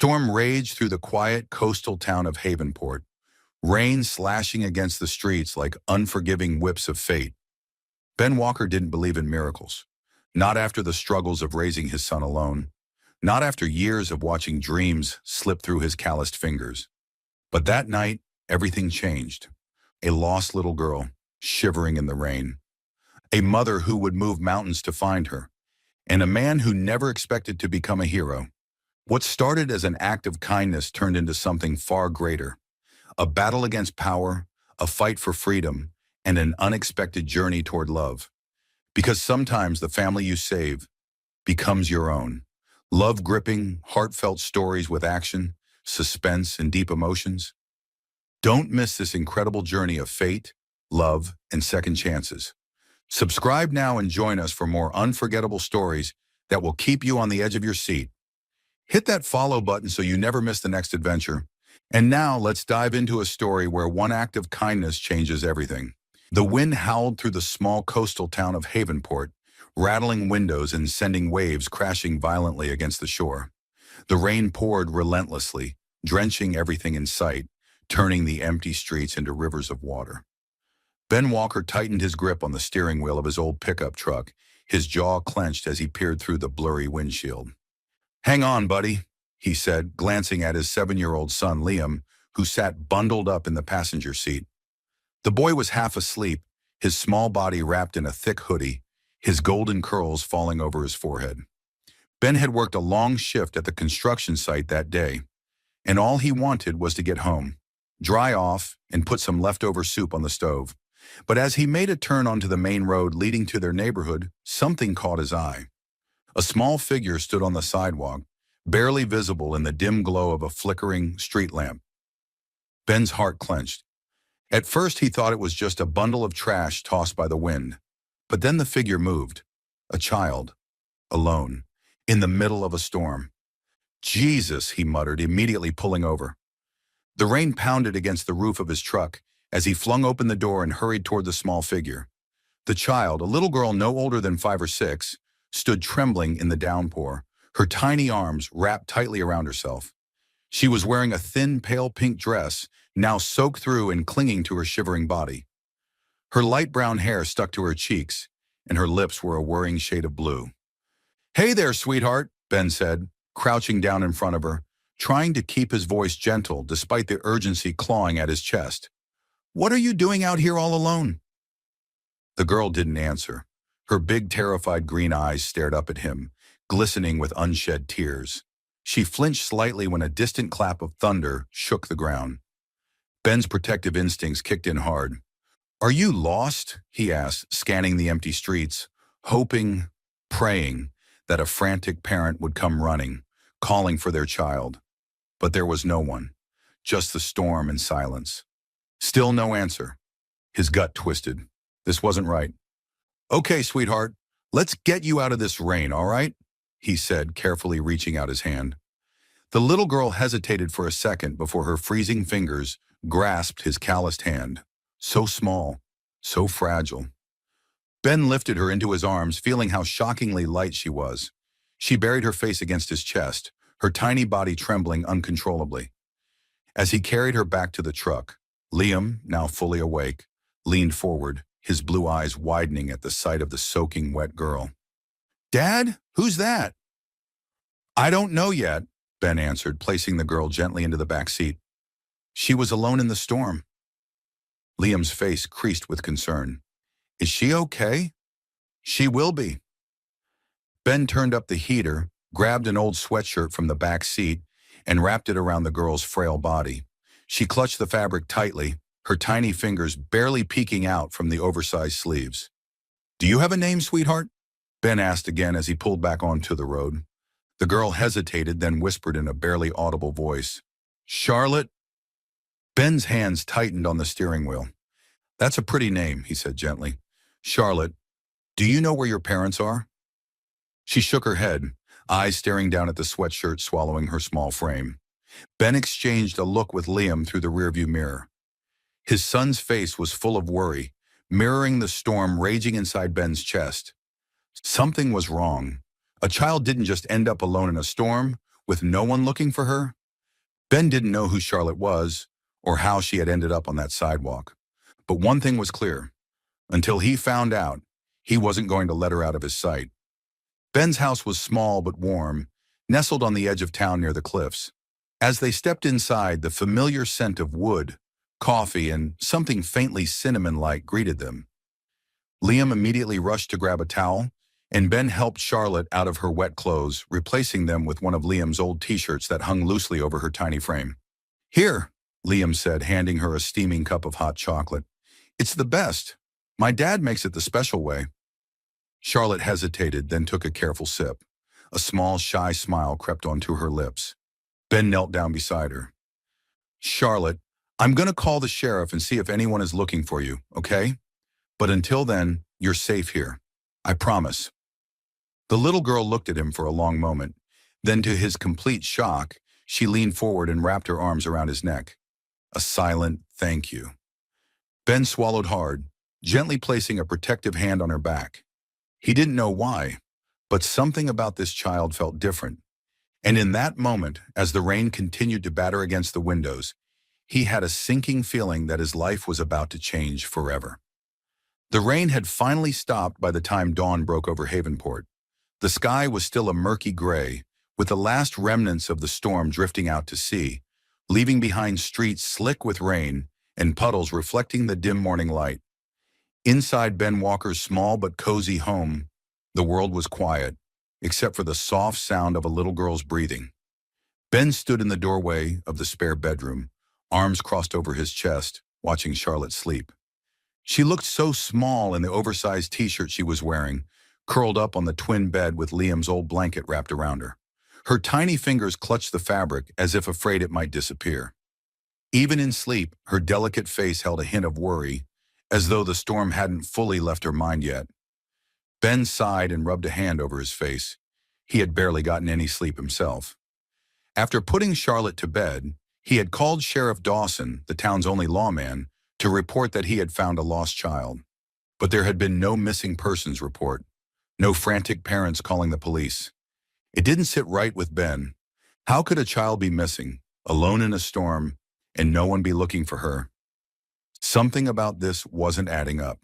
storm raged through the quiet coastal town of Havenport, rain slashing against the streets like unforgiving whips of fate. Ben Walker didn't believe in miracles. Not after the struggles of raising his son alone. Not after years of watching dreams slip through his calloused fingers. But that night, everything changed. A lost little girl, shivering in the rain. A mother who would move mountains to find her. And a man who never expected to become a hero. What started as an act of kindness turned into something far greater. A battle against power, a fight for freedom, and an unexpected journey toward love. Because sometimes the family you save becomes your own. Love-gripping, heartfelt stories with action, suspense, and deep emotions. Don't miss this incredible journey of fate, love, and second chances. Subscribe now and join us for more unforgettable stories that will keep you on the edge of your seat. Hit that follow button so you never miss the next adventure. And now let's dive into a story where one act of kindness changes everything. The wind howled through the small coastal town of Havenport, rattling windows and sending waves crashing violently against the shore. The rain poured relentlessly, drenching everything in sight, turning the empty streets into rivers of water. Ben Walker tightened his grip on the steering wheel of his old pickup truck, his jaw clenched as he peered through the blurry windshield. "Hang on, buddy," he said, glancing at his 7-year-old son, Liam, who sat bundled up in the passenger seat. The boy was half asleep, his small body wrapped in a thick hoodie, his golden curls falling over his forehead. Ben had worked a long shift at the construction site that day, and all he wanted was to get home, dry off, and put some leftover soup on the stove. But as he made a turn onto the main road leading to their neighborhood, something caught his eye. A small figure stood on the sidewalk, barely visible in the dim glow of a flickering street lamp. Ben's heart clenched. At first he thought it was just a bundle of trash tossed by the wind. But then the figure moved. A child. Alone. In the middle of a storm. "Jesus," he muttered, immediately pulling over. The rain pounded against the roof of his truck as he flung open the door and hurried toward the small figure. The child, a little girl no older than 5 or 6, stood trembling in the downpour, her tiny arms wrapped tightly around herself. She was wearing a thin, pale pink dress, now soaked through and clinging to her shivering body. Her light brown hair stuck to her cheeks, and her lips were a worrying shade of blue. "Hey there, sweetheart," Ben said, crouching down in front of her, trying to keep his voice gentle despite the urgency clawing at his chest. "What are you doing out here all alone?" The girl didn't answer. Her big, terrified green eyes stared up at him, glistening with unshed tears. She flinched slightly when a distant clap of thunder shook the ground. Ben's protective instincts kicked in hard. "Are you lost?" he asked, scanning the empty streets, hoping, praying, that a frantic parent would come running, calling for their child. But there was no one, just the storm and silence. Still no answer. His gut twisted. This wasn't right. "Okay, sweetheart, let's get you out of this rain, all right?" he said, carefully reaching out his hand. The little girl hesitated for a second before her freezing fingers grasped his calloused hand. So small, so fragile. Ben lifted her into his arms, feeling how shockingly light she was. She buried her face against his chest, her tiny body trembling uncontrollably. As he carried her back to the truck, Liam, now fully awake, leaned forward, his blue eyes widening at the sight of the soaking wet girl. "Dad, who's that?" "I don't know yet," Ben answered, placing the girl gently into the back seat. "She was alone in the storm." Liam's face creased with concern. "Is she okay?" "She will be." Ben turned up the heater, grabbed an old sweatshirt from the back seat, and wrapped it around the girl's frail body. She clutched the fabric tightly, her tiny fingers barely peeking out from the oversized sleeves. "Do you have a name, sweetheart?" Ben asked again as he pulled back onto the road. The girl hesitated, then whispered in a barely audible voice, "Charlotte." Ben's hands tightened on the steering wheel. "That's a pretty name," he said gently. "Charlotte, do you know where your parents are?" She shook her head, eyes staring down at the sweatshirt swallowing her small frame. Ben exchanged a look with Liam through the rearview mirror. His son's face was full of worry, mirroring the storm raging inside Ben's chest. Something was wrong. A child didn't just end up alone in a storm. with no one looking for her? Ben didn't know who Charlotte was or how she had ended up on that sidewalk. But one thing was clear. Until he found out, he wasn't going to let her out of his sight. Ben's house was small but warm, nestled on the edge of town near the cliffs. As they stepped inside, the familiar scent of wood, coffee, and something faintly cinnamon-like greeted them. Liam immediately rushed to grab a towel, and Ben helped Charlotte out of her wet clothes, replacing them with one of Liam's old t-shirts that hung loosely over her tiny frame. "Here," Liam said, handing her a steaming cup of hot chocolate. "It's the best. My dad makes it the special way." Charlotte hesitated, then took a careful sip. A small, shy smile crept onto her lips. Ben knelt down beside her. "Charlotte, I'm going to call the sheriff and see if anyone is looking for you, okay? But until then, you're safe here. I promise." The little girl looked at him for a long moment. Then, to his complete shock, she leaned forward and wrapped her arms around his neck. A silent thank you. Ben swallowed hard, gently placing a protective hand on her back. He didn't know why, but something about this child felt different. And in that moment, as the rain continued to batter against the windows, he had a sinking feeling that his life was about to change forever. The rain had finally stopped by the time dawn broke over Havenport. The sky was still a murky gray, with the last remnants of the storm drifting out to sea, leaving behind streets slick with rain and puddles reflecting the dim morning light. Inside Ben Walker's small but cozy home, the world was quiet, except for the soft sound of a little girl's breathing. Ben stood in the doorway of the spare bedroom, arms crossed over his chest, watching Charlotte sleep. She looked so small in the oversized t-shirt she was wearing, curled up on the twin bed with Liam's old blanket wrapped around her. Her tiny fingers clutched the fabric as if afraid it might disappear. Even in sleep, her delicate face held a hint of worry, as though the storm hadn't fully left her mind yet. Ben sighed and rubbed a hand over his face. He had barely gotten any sleep himself. After putting Charlotte to bed, he had called Sheriff Dawson, the town's only lawman, to report that he had found a lost child. But there had been no missing persons report, no frantic parents calling the police. It didn't sit right with Ben. How could a child be missing, alone in a storm, and no one be looking for her? Something about this wasn't adding up.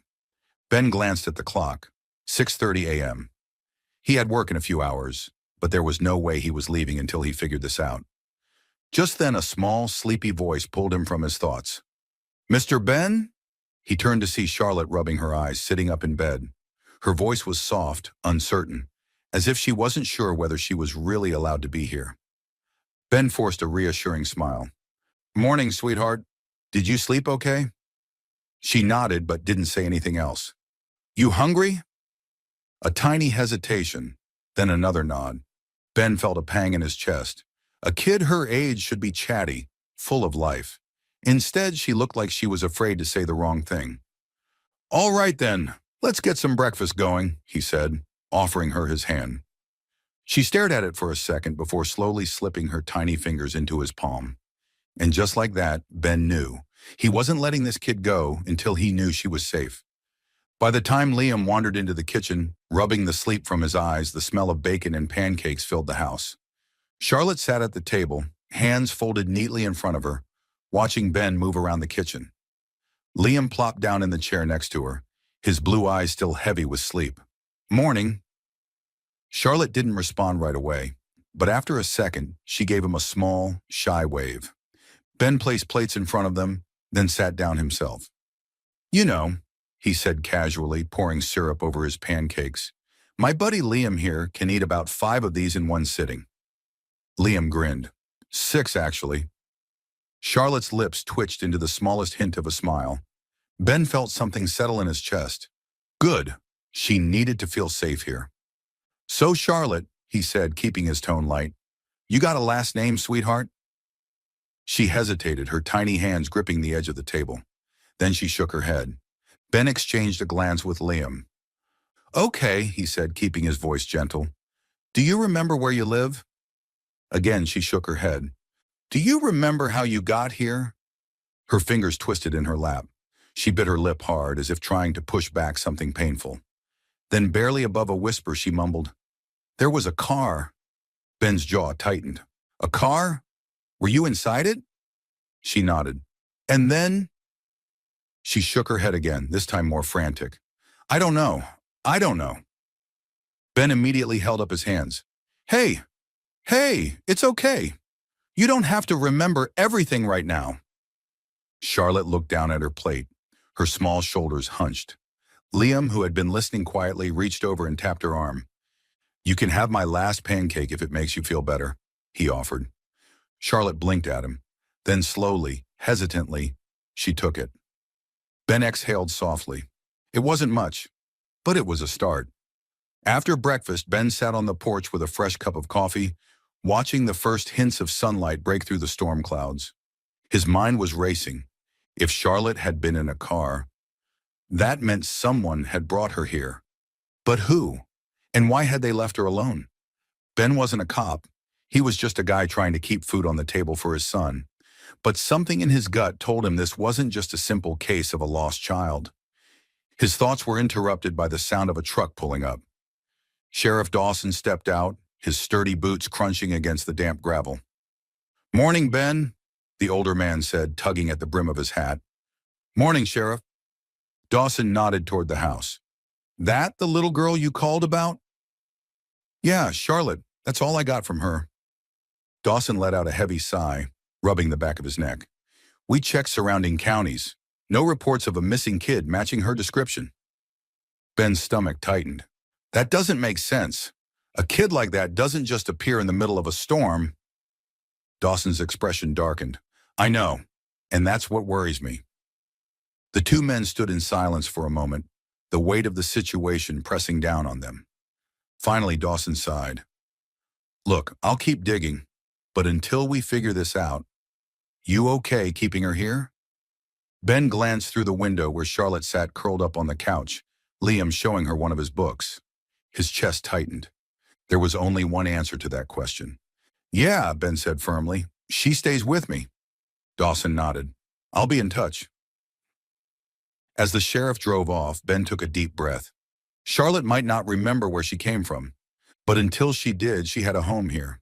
Ben glanced at the clock. 6:30 a.m. He had work in a few hours, but there was no way he was leaving until he figured this out. Just then a small, sleepy voice pulled him from his thoughts. "Mr. Ben?" He turned to see Charlotte rubbing her eyes, sitting up in bed. Her voice was soft, uncertain, as if she wasn't sure whether she was really allowed to be here. Ben forced a reassuring smile. "Morning, sweetheart. Did you sleep okay?" She nodded but didn't say anything else. "You hungry?" A tiny hesitation, then another nod. Ben felt a pang in his chest. A kid her age should be chatty, full of life. Instead, she looked like she was afraid to say the wrong thing. "All right then, let's get some breakfast going," he said, offering her his hand. She stared at it for a second before slowly slipping her tiny fingers into his palm. And just like that, Ben knew. He wasn't letting this kid go until he knew she was safe. By the time Liam wandered into the kitchen, rubbing the sleep from his eyes, the smell of bacon and pancakes filled the house. Charlotte sat at the table, hands folded neatly in front of her, watching Ben move around the kitchen. Liam plopped down in the chair next to her, his blue eyes still heavy with sleep. "Morning." Charlotte didn't respond right away, but after a second, she gave him a small, shy wave. Ben placed plates in front of them, then sat down himself. "You know," he said casually, pouring syrup over his pancakes, "my buddy Liam here can eat about 5 of these in one sitting." Liam grinned. 6, actually. Charlotte's lips twitched into the smallest hint of a smile. Ben felt something settle in his chest. Good. She needed to feel safe here. "So, Charlotte," he said, keeping his tone light, "you got a last name, sweetheart?" She hesitated, her tiny hands gripping the edge of the table. Then she shook her head. Ben exchanged a glance with Liam. "Okay," he said, keeping his voice gentle. "Do you remember where you live?" Again, she shook her head. "Do you remember how you got here?" Her fingers twisted in her lap. She bit her lip hard, as if trying to push back something painful. Then, barely above a whisper, she mumbled, "There was a car." Ben's jaw tightened. A car? Were you inside it? She nodded. And then? She shook her head again, this time more frantic. I don't know. I don't know. Ben immediately held up his hands. Hey, hey, it's okay. You don't have to remember everything right now. Charlotte looked down at her plate, her small shoulders hunched. Liam, who had been listening quietly, reached over and tapped her arm. You can have my last pancake if it makes you feel better, he offered. Charlotte blinked at him. Then slowly, hesitantly, she took it. Ben exhaled softly. It wasn't much, but it was a start. After breakfast, Ben sat on the porch with a fresh cup of coffee, watching the first hints of sunlight break through the storm clouds. His mind was racing. If Charlotte had been in a car, that meant someone had brought her here. But who? And why had they left her alone? Ben wasn't a cop. He was just a guy trying to keep food on the table for his son. But something in his gut told him this wasn't just a simple case of a lost child. His thoughts were interrupted by the sound of a truck pulling up. Sheriff Dawson stepped out, his sturdy boots crunching against the damp gravel. Morning, Ben, the older man said, tugging at the brim of his hat. Morning, Sheriff. Dawson nodded toward the house. That the little girl you called about? Yeah, Charlotte. That's all I got from her. Dawson let out a heavy sigh, rubbing the back of his neck. We checked surrounding counties. No reports of a missing kid matching her description. Ben's stomach tightened. That doesn't make sense. A kid like that doesn't just appear in the middle of a storm. Dawson's expression darkened. I know, and that's what worries me. The two men stood in silence for a moment, the weight of the situation pressing down on them. Finally, Dawson sighed. Look, I'll keep digging, but until we figure this out, you okay keeping her here? Ben glanced through the window where Charlotte sat curled up on the couch, Liam showing her one of his books. His chest tightened. There was only one answer to that question. Yeah, Ben said firmly. She stays with me. Dawson nodded. I'll be in touch. As the sheriff drove off, Ben took a deep breath. Charlotte might not remember where she came from, but until she did, she had a home here.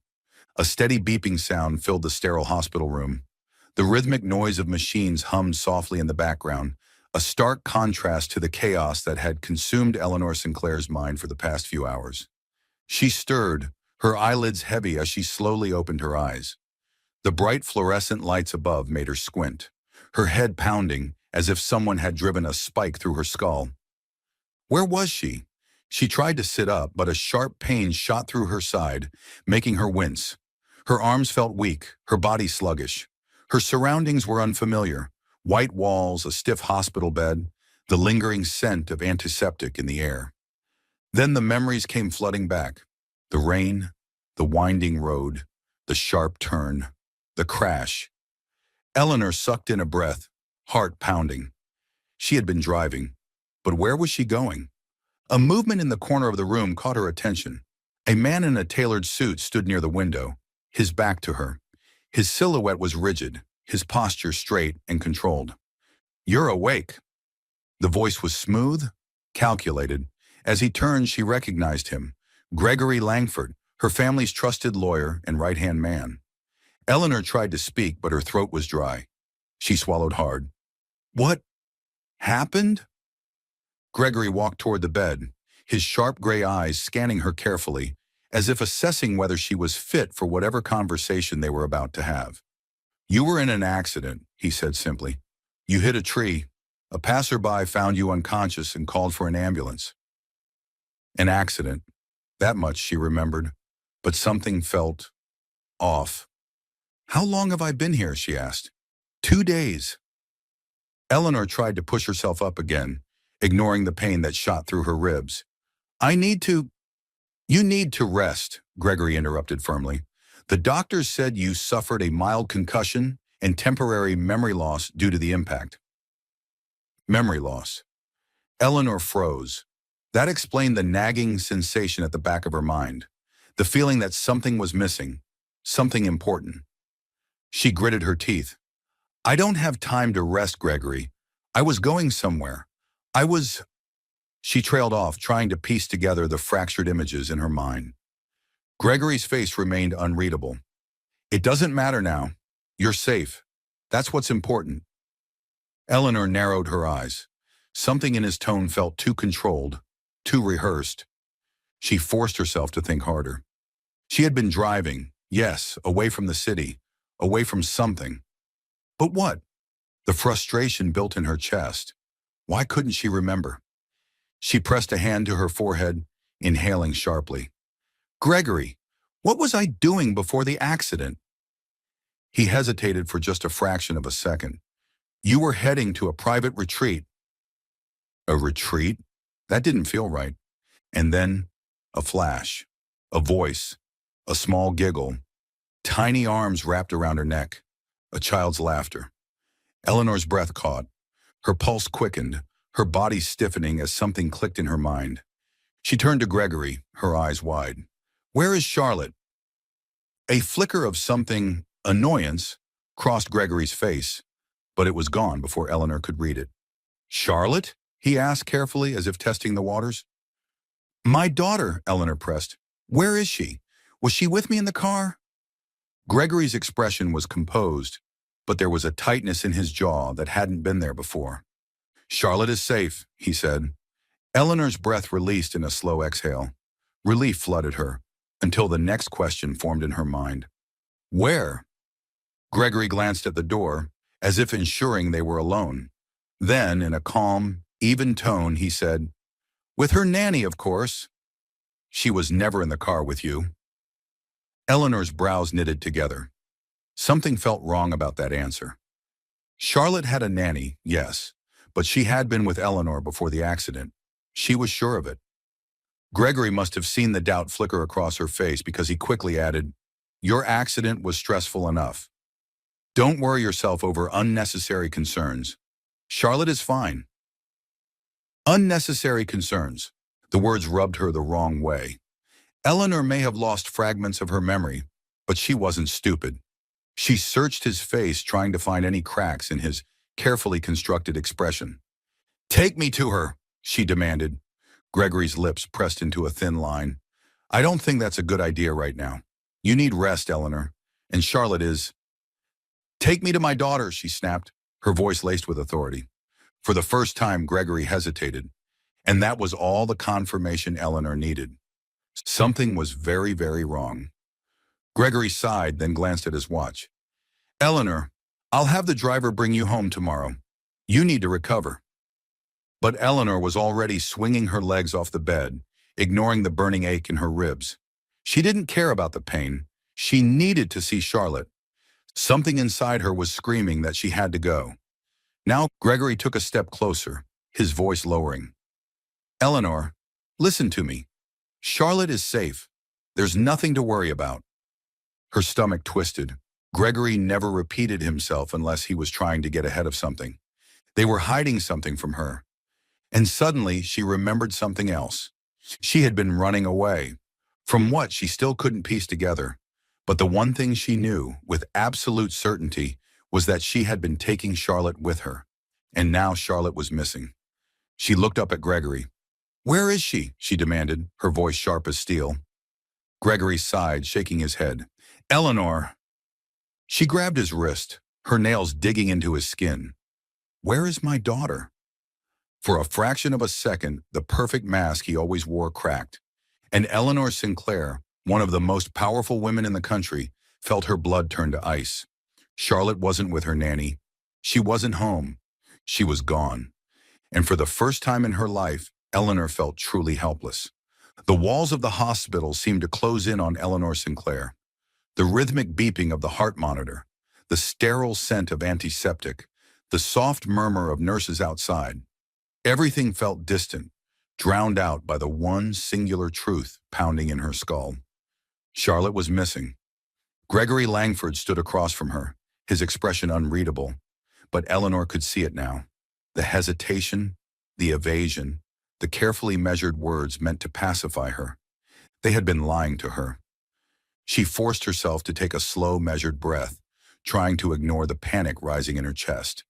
A steady beeping sound filled the sterile hospital room. The rhythmic noise of machines hummed softly in the background, a stark contrast to the chaos that had consumed Eleanor Sinclair's mind for the past few hours. She stirred, her eyelids heavy as she slowly opened her eyes. The bright fluorescent lights above made her squint, her head pounding as if someone had driven a spike through her skull. Where was she? She tried to sit up, but a sharp pain shot through her side, making her wince. Her arms felt weak, her body sluggish. Her surroundings were unfamiliar. White walls, a stiff hospital bed, the lingering scent of antiseptic in the air. Then the memories came flooding back. The rain, the winding road, the sharp turn, the crash. Eleanor sucked in a breath, heart pounding. She had been driving, but where was she going? A movement in the corner of the room caught her attention. A man in a tailored suit stood near the window, his back to her. His silhouette was rigid, his posture straight and controlled. You're awake. The voice was smooth, calculated. As he turned, she recognized him. Gregory Langford, her family's trusted lawyer and right-hand man. Eleanor tried to speak, but her throat was dry. She swallowed hard. What happened? Gregory walked toward the bed, his sharp gray eyes scanning her carefully, as if assessing whether she was fit for whatever conversation they were about to have. You were in an accident, he said simply. You hit a tree. A passerby found you unconscious and called for an ambulance. An accident. That much she remembered, but something felt off. How long have I been here, she asked. 2 days. Eleanor tried to push herself up again, ignoring the pain that shot through her ribs. You need to rest, Gregory interrupted firmly. The doctors said you suffered a mild concussion and temporary memory loss due to the impact. Memory loss. Eleanor froze. That explained the nagging sensation at the back of her mind, the feeling that something was missing, something important. She gritted her teeth. I don't have time to rest, Gregory. I was going somewhere. She trailed off, trying to piece together the fractured images in her mind. Gregory's face remained unreadable. It doesn't matter now. You're safe. That's what's important. Eleanor narrowed her eyes. Something in his tone felt too controlled, too rehearsed. She forced herself to think harder. She had been driving, yes, away from the city, away from something. But what? The frustration built in her chest. Why couldn't she remember? She pressed a hand to her forehead, inhaling sharply. Gregory, what was I doing before the accident? He hesitated for just a fraction of a second. You were heading to a private retreat. A retreat? That didn't feel right. And then, a flash, a voice, a small giggle, tiny arms wrapped around her neck, a child's laughter. Eleanor's breath caught. Her pulse quickened, her body stiffening as something clicked in her mind. She turned to Gregory, her eyes wide. Where is Charlotte? A flicker of something, annoyance, crossed Gregory's face, but it was gone before Eleanor could read it. Charlotte? He asked carefully, as if testing the waters. My daughter, Eleanor pressed. Where is she? Was she with me in the car? Gregory's expression was composed, but there was a tightness in his jaw that hadn't been there before. Charlotte is safe, he said. Eleanor's breath released in a slow exhale. Relief flooded her, until the next question formed in her mind. Where? Gregory glanced at the door, as if ensuring they were alone. Then, in a calm, even tone, he said, With her nanny, of course. She was never in the car with you. Eleanor's brows knitted together. Something felt wrong about that answer. Charlotte had a nanny, yes, but she had been with Eleanor before the accident. She was sure of it. Gregory must have seen the doubt flicker across her face because he quickly added, Your accident was stressful enough. Don't worry yourself over unnecessary concerns. Charlotte is fine. Unnecessary concerns. The words rubbed her the wrong way. Eleanor may have lost fragments of her memory, but she wasn't stupid. She searched his face, trying to find any cracks in his carefully constructed expression. Take me to her, she demanded. Gregory's lips pressed into a thin line. I don't think that's a good idea right now. You need rest, Eleanor. And Charlotte is... Take me to my daughter, she snapped, her voice laced with authority. For the first time, Gregory hesitated, and that was all the confirmation Eleanor needed. Something was very, very wrong. Gregory sighed, then glanced at his watch. Eleanor, I'll have the driver bring you home tomorrow. You need to recover. But Eleanor was already swinging her legs off the bed, ignoring the burning ache in her ribs. She didn't care about the pain. She needed to see Charlotte. Something inside her was screaming that she had to go. Now Gregory took a step closer, his voice lowering. Eleanor, listen to me. Charlotte is safe. There's nothing to worry about. Her stomach twisted. Gregory never repeated himself unless he was trying to get ahead of something. They were hiding something from her. And suddenly she remembered something else. She had been running away. From what she still couldn't piece together. But the one thing she knew, with absolute certainty, was that she had been taking Charlotte with her. And now Charlotte was missing. She looked up at Gregory. Where is she? She demanded, her voice sharp as steel. Gregory sighed, shaking his head. Eleanor. She grabbed his wrist, her nails digging into his skin. Where is my daughter? For a fraction of a second, the perfect mask he always wore cracked. And Eleanor Sinclair, one of the most powerful women in the country, felt her blood turn to ice. Charlotte wasn't with her nanny. She wasn't home. She was gone. And for the first time in her life, Eleanor felt truly helpless. The walls of the hospital seemed to close in on Eleanor Sinclair. The rhythmic beeping of the heart monitor, the sterile scent of antiseptic, the soft murmur of nurses outside. Everything felt distant, drowned out by the one singular truth pounding in her skull. Charlotte was missing. Gregory Langford stood across from her, his expression unreadable, but Eleanor could see it now. The hesitation, the evasion, the carefully measured words meant to pacify her. They had been lying to her. She forced herself to take a slow, measured breath, trying to ignore the panic rising in her chest.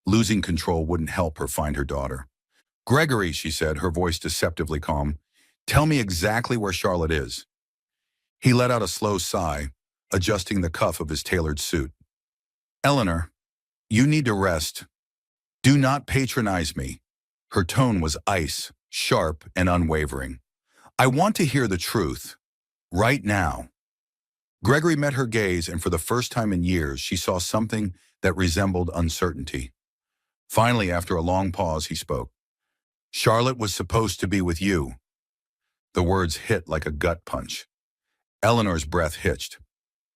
Losing control wouldn't help her find her daughter. Gregory, she said, her voice deceptively calm, tell me exactly where Charlotte is. He let out a slow sigh, adjusting the cuff of his tailored suit. "Eleanor, you need to rest. Do not patronize me." Her tone was ice, sharp and unwavering. "I want to hear the truth. Right now." Gregory met her gaze, and for the first time in years, she saw something that resembled uncertainty. Finally, after a long pause, he spoke. "Charlotte was supposed to be with you." The words hit like a gut punch. Eleanor's breath hitched.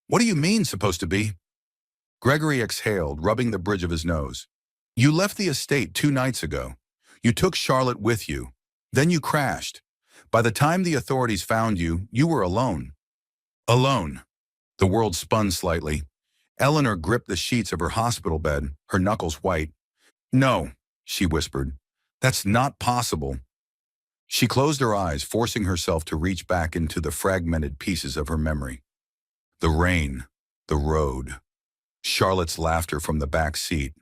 "What do you mean, supposed to be?" Gregory exhaled, rubbing the bridge of his nose. "You left the estate 2 nights ago. You took Charlotte with you. Then you crashed. By the time the authorities found you, you were alone." Alone. The world spun slightly. Eleanor gripped the sheets of her hospital bed, her knuckles white. "No," she whispered. "That's not possible." She closed her eyes, forcing herself to reach back into the fragmented pieces of her memory. The rain, the road, Charlotte's laughter from the back seat.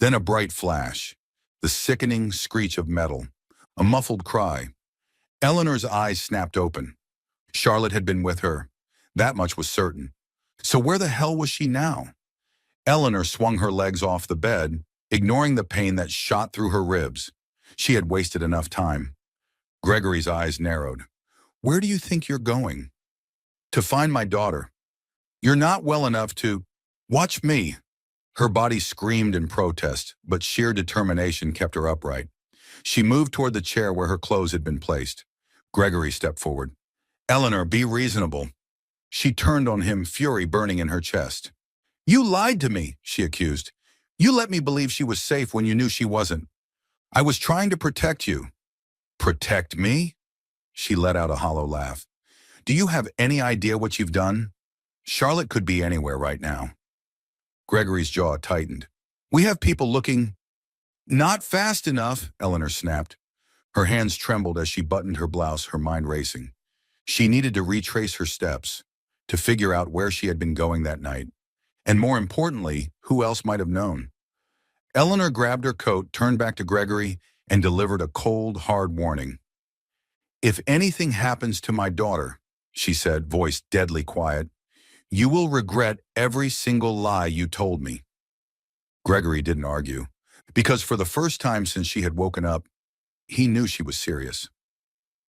Then a bright flash, the sickening screech of metal, a muffled cry. Eleanor's eyes snapped open. Charlotte had been with her. That much was certain. So where the hell was she now? Eleanor swung her legs off the bed, ignoring the pain that shot through her ribs. She had wasted enough time. Gregory's eyes narrowed. "Where do you think you're going?" "To find my daughter." "You're not well enough to—" "Watch me." Her body screamed in protest, but sheer determination kept her upright. She moved toward the chair where her clothes had been placed. Gregory stepped forward. "Eleanor, be reasonable." She turned on him, fury burning in her chest. "You lied to me," she accused. "You let me believe she was safe when you knew she wasn't. I was trying to protect you." "Protect me?" She let out a hollow laugh. "Do you have any idea what you've done? Charlotte could be anywhere right now." Gregory's jaw tightened. "We have people looking—" "Not fast enough," Eleanor snapped. Her hands trembled as she buttoned her blouse, her mind racing. She needed to retrace her steps, to figure out where she had been going that night, and more importantly, who else might have known. Eleanor grabbed her coat, turned back to Gregory, and delivered a cold, hard warning. "If anything happens to my daughter," she said, voice deadly quiet, "you will regret every single lie you told me." Gregory didn't argue, because for the first time since she had woken up, he knew she was serious.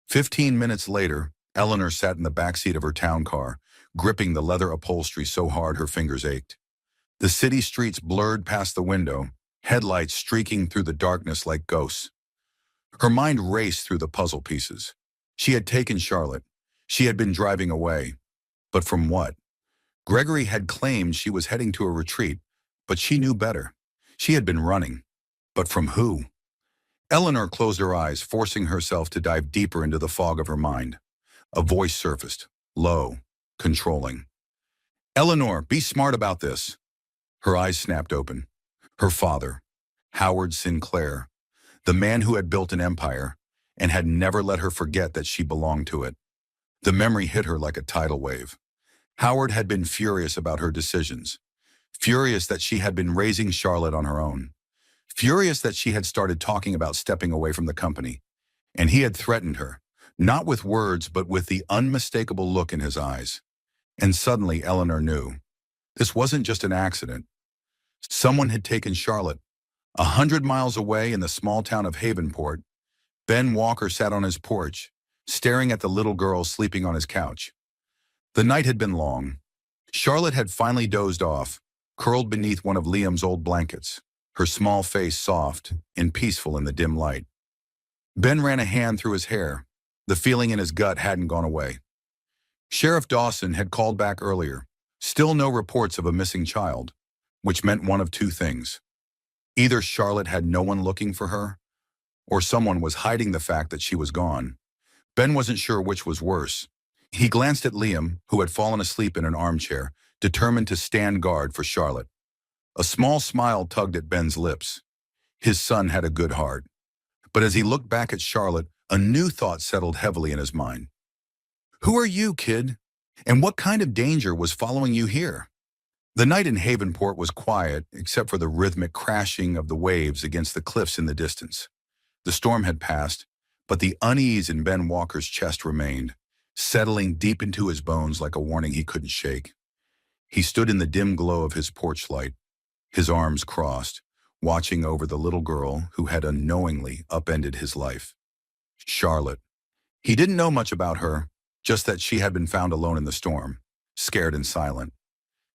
15 minutes later, Eleanor sat in the backseat of her town car, gripping the leather upholstery so hard her fingers ached. The city streets blurred past the window, headlights streaking through the darkness like ghosts. Her mind raced through the puzzle pieces. She had taken Charlotte. She had been driving away. But from what? Gregory had claimed she was heading to a retreat, but she knew better. She had been running. But from who? Eleanor closed her eyes, forcing herself to dive deeper into the fog of her mind. A voice surfaced, low, controlling. "Eleanor, be smart about this." Her eyes snapped open. Her father, Howard Sinclair, the man who had built an empire and had never let her forget that she belonged to it. The memory hit her like a tidal wave. Howard had been furious about her decisions, furious that she had been raising Charlotte on her own, furious that she had started talking about stepping away from the company, and he had threatened her, not with words but with the unmistakable look in his eyes. And suddenly Eleanor knew. This wasn't just an accident. Someone had taken Charlotte. 100 miles away in the small town of Havenport, Ben Walker sat on his porch, staring at the little girl sleeping on his couch. The night had been long. Charlotte had finally dozed off, curled beneath one of Liam's old blankets, her small face soft and peaceful in the dim light. Ben ran a hand through his hair. The feeling in his gut hadn't gone away. Sheriff Dawson had called back earlier. Still no reports of a missing child, which meant one of two things. Either Charlotte had no one looking for her, or someone was hiding the fact that she was gone. Ben wasn't sure which was worse. He glanced at Liam, who had fallen asleep in an armchair, determined to stand guard for Charlotte. A small smile tugged at Ben's lips. His son had a good heart. But as he looked back at Charlotte, a new thought settled heavily in his mind. "Who are you, kid? And what kind of danger was following you here?" The night in Havenport was quiet, except for the rhythmic crashing of the waves against the cliffs in the distance. The storm had passed, but the unease in Ben Walker's chest remained, settling deep into his bones like a warning he couldn't shake. He stood in the dim glow of his porch light, his arms crossed, watching over the little girl who had unknowingly upended his life. Charlotte. He didn't know much about her, just that she had been found alone in the storm, scared and silent.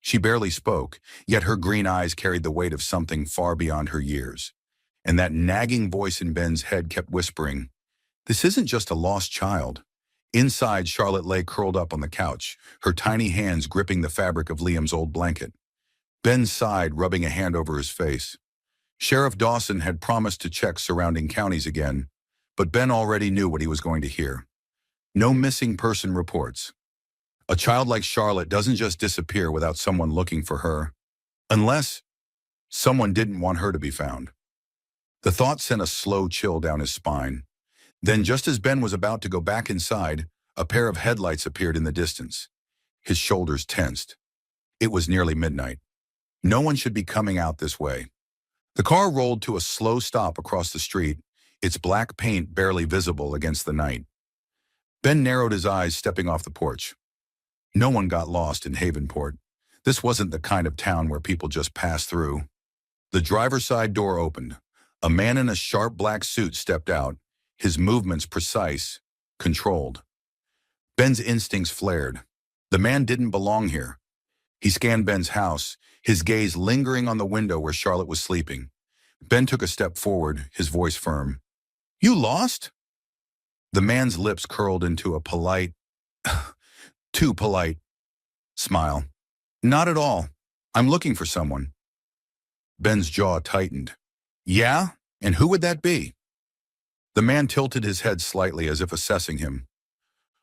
She barely spoke, yet her green eyes carried the weight of something far beyond her years. And that nagging voice in Ben's head kept whispering, "This isn't just a lost child." Inside, Charlotte lay curled up on the couch, her tiny hands gripping the fabric of Liam's old blanket. Ben sighed, rubbing a hand over his face. Sheriff Dawson had promised to check surrounding counties again, but Ben already knew what he was going to hear. No missing person reports. A child like Charlotte doesn't just disappear without someone looking for her, unless someone didn't want her to be found. The thought sent a slow chill down his spine. Then, just as Ben was about to go back inside, a pair of headlights appeared in the distance. His shoulders tensed. It was nearly midnight. No one should be coming out this way. The car rolled to a slow stop across the street, its black paint barely visible against the night. Ben narrowed his eyes, stepping off the porch. No one got lost in Havenport. This wasn't the kind of town where people just passed through. The driver's side door opened. A man in a sharp black suit stepped out, his movements precise, controlled. Ben's instincts flared. The man didn't belong here. He scanned Ben's house, his gaze lingering on the window where Charlotte was sleeping. Ben took a step forward, his voice firm. "You lost?" The man's lips curled into a polite, too polite, smile. "Not at all. I'm looking for someone." Ben's jaw tightened. "Yeah? And who would that be?" The man tilted his head slightly as if assessing him.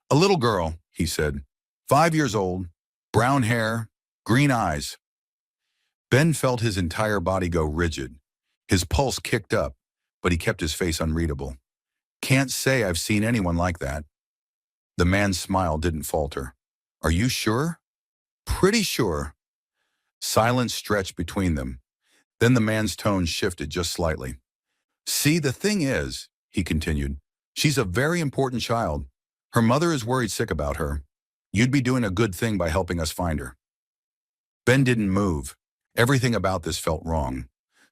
"A little girl," he said. 5 years old, brown hair, green eyes." Ben felt his entire body go rigid. His pulse kicked up, but he kept his face unreadable. "Can't say I've seen anyone like that." The man's smile didn't falter. "Are you sure?" "Pretty sure." Silence stretched between them. Then the man's tone shifted just slightly. "See, the thing is," he continued, "she's a very important child. Her mother is worried sick about her. You'd be doing a good thing by helping us find her." Ben didn't move. Everything about this felt wrong.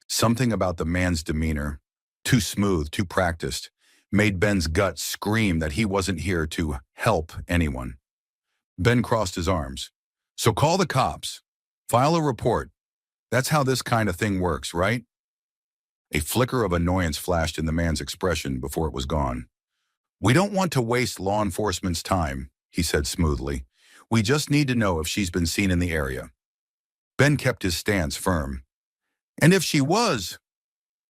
Something about the man's demeanor, too smooth, too practiced, made Ben's gut scream that he wasn't here to help anyone. Ben crossed his arms. "So call the cops. File a report. That's how this kind of thing works, right?" A flicker of annoyance flashed in the man's expression before it was gone. "We don't want to waste law enforcement's time," he said smoothly. "We just need to know if she's been seen in the area." Ben kept his stance firm. "And if she was?"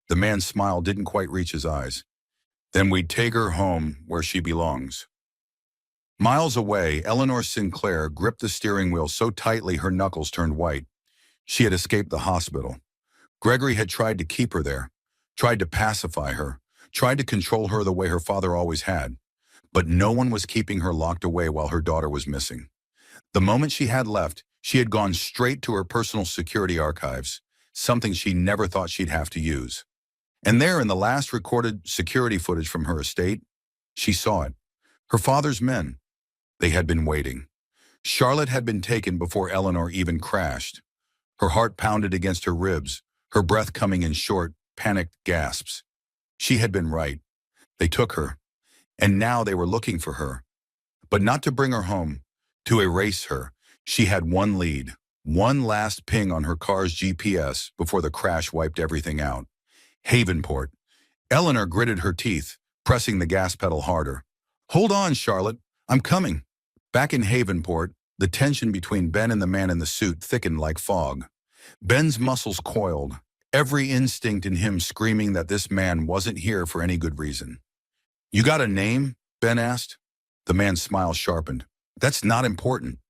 The man's smile didn't quite reach his eyes. "Then we'd take her home where she belongs." Miles away, Eleanor Sinclair gripped the steering wheel so tightly her knuckles turned white. She had escaped the hospital. Gregory had tried to keep her there, tried to pacify her, tried to control her the way her father always had. But no one was keeping her locked away while her daughter was missing. The moment she had left, she had gone straight to her personal security archives, something she never thought she'd have to use. And there, in the last recorded security footage from her estate, she saw it. Her father's men. They had been waiting. Charlotte had been taken before Eleanor even crashed. Her heart pounded against her ribs, her breath coming in short, panicked gasps. She had been right. They took her, and now they were looking for her. But not to bring her home, to erase her. She had one lead, one last ping on her car's GPS before the crash wiped everything out. Havenport. Eleanor gritted her teeth, pressing the gas pedal harder. "Hold on, Charlotte. I'm coming." Back in Havenport, the tension between Ben and the man in the suit thickened like fog. Ben's muscles coiled, every instinct in him screaming that this man wasn't here for any good reason. "You got a name?" Ben asked. The man's smile sharpened. "That's not important."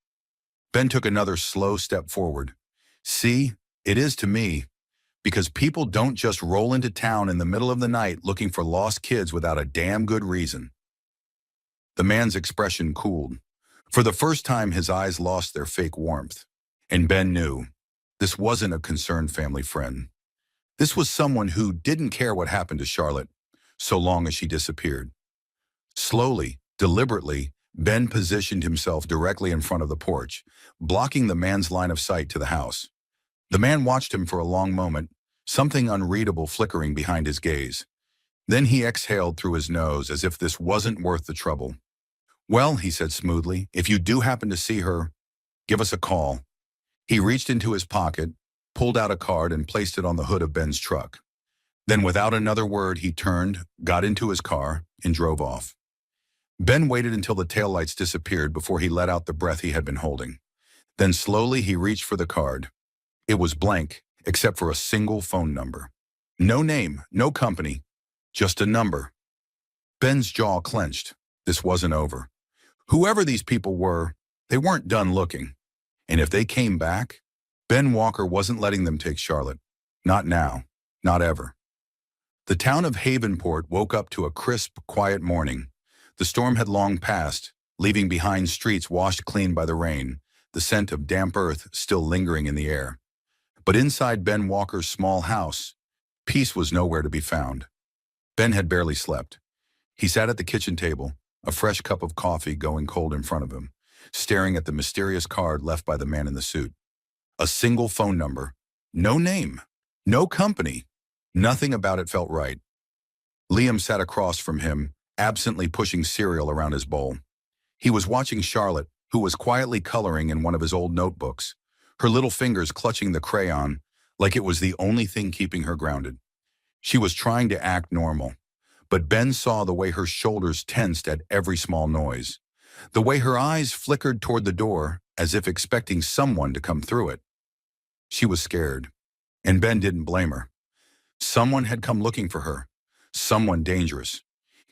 Ben took another slow step forward. "See, it is to me, because people don't just roll into town in the middle of the night looking for lost kids without a damn good reason." The man's expression cooled. For the first time, his eyes lost their fake warmth. And Ben knew this wasn't a concerned family friend. This was someone who didn't care what happened to Charlotte, so long as she disappeared. Slowly, deliberately, Ben positioned himself directly in front of the porch, blocking the man's line of sight to the house. The man watched him for a long moment, something unreadable flickering behind his gaze. Then he exhaled through his nose as if this wasn't worth the trouble. "Well," he said smoothly, "if you do happen to see her, give us a call." He reached into his pocket, pulled out a card and placed it on the hood of Ben's truck. Then without another word, he turned, got into his car, and drove off. Ben waited until the taillights disappeared before he let out the breath he had been holding. Then slowly he reached for the card. It was blank, except for a single phone number. No name, no company, just a number. Ben's jaw clenched. This wasn't over. Whoever these people were, they weren't done looking. And if they came back, Ben Walker wasn't letting them take Charlotte. Not now, not ever. The town of Havenport woke up to a crisp, quiet morning. The storm had long passed, leaving behind streets washed clean by the rain, the scent of damp earth still lingering in the air. But inside Ben Walker's small house, peace was nowhere to be found. Ben had barely slept. He sat at the kitchen table, a fresh cup of coffee going cold in front of him, staring at the mysterious card left by the man in the suit. A single phone number, no name, no company. Nothing about it felt right. Liam sat across from him, absently pushing cereal around his bowl. He was watching Charlotte, who was quietly coloring in one of his old notebooks, her little fingers clutching the crayon like it was the only thing keeping her grounded. She was trying to act normal, but Ben saw the way her shoulders tensed at every small noise, the way her eyes flickered toward the door as if expecting someone to come through it. She was scared, and Ben didn't blame her. Someone had come looking for her, someone dangerous.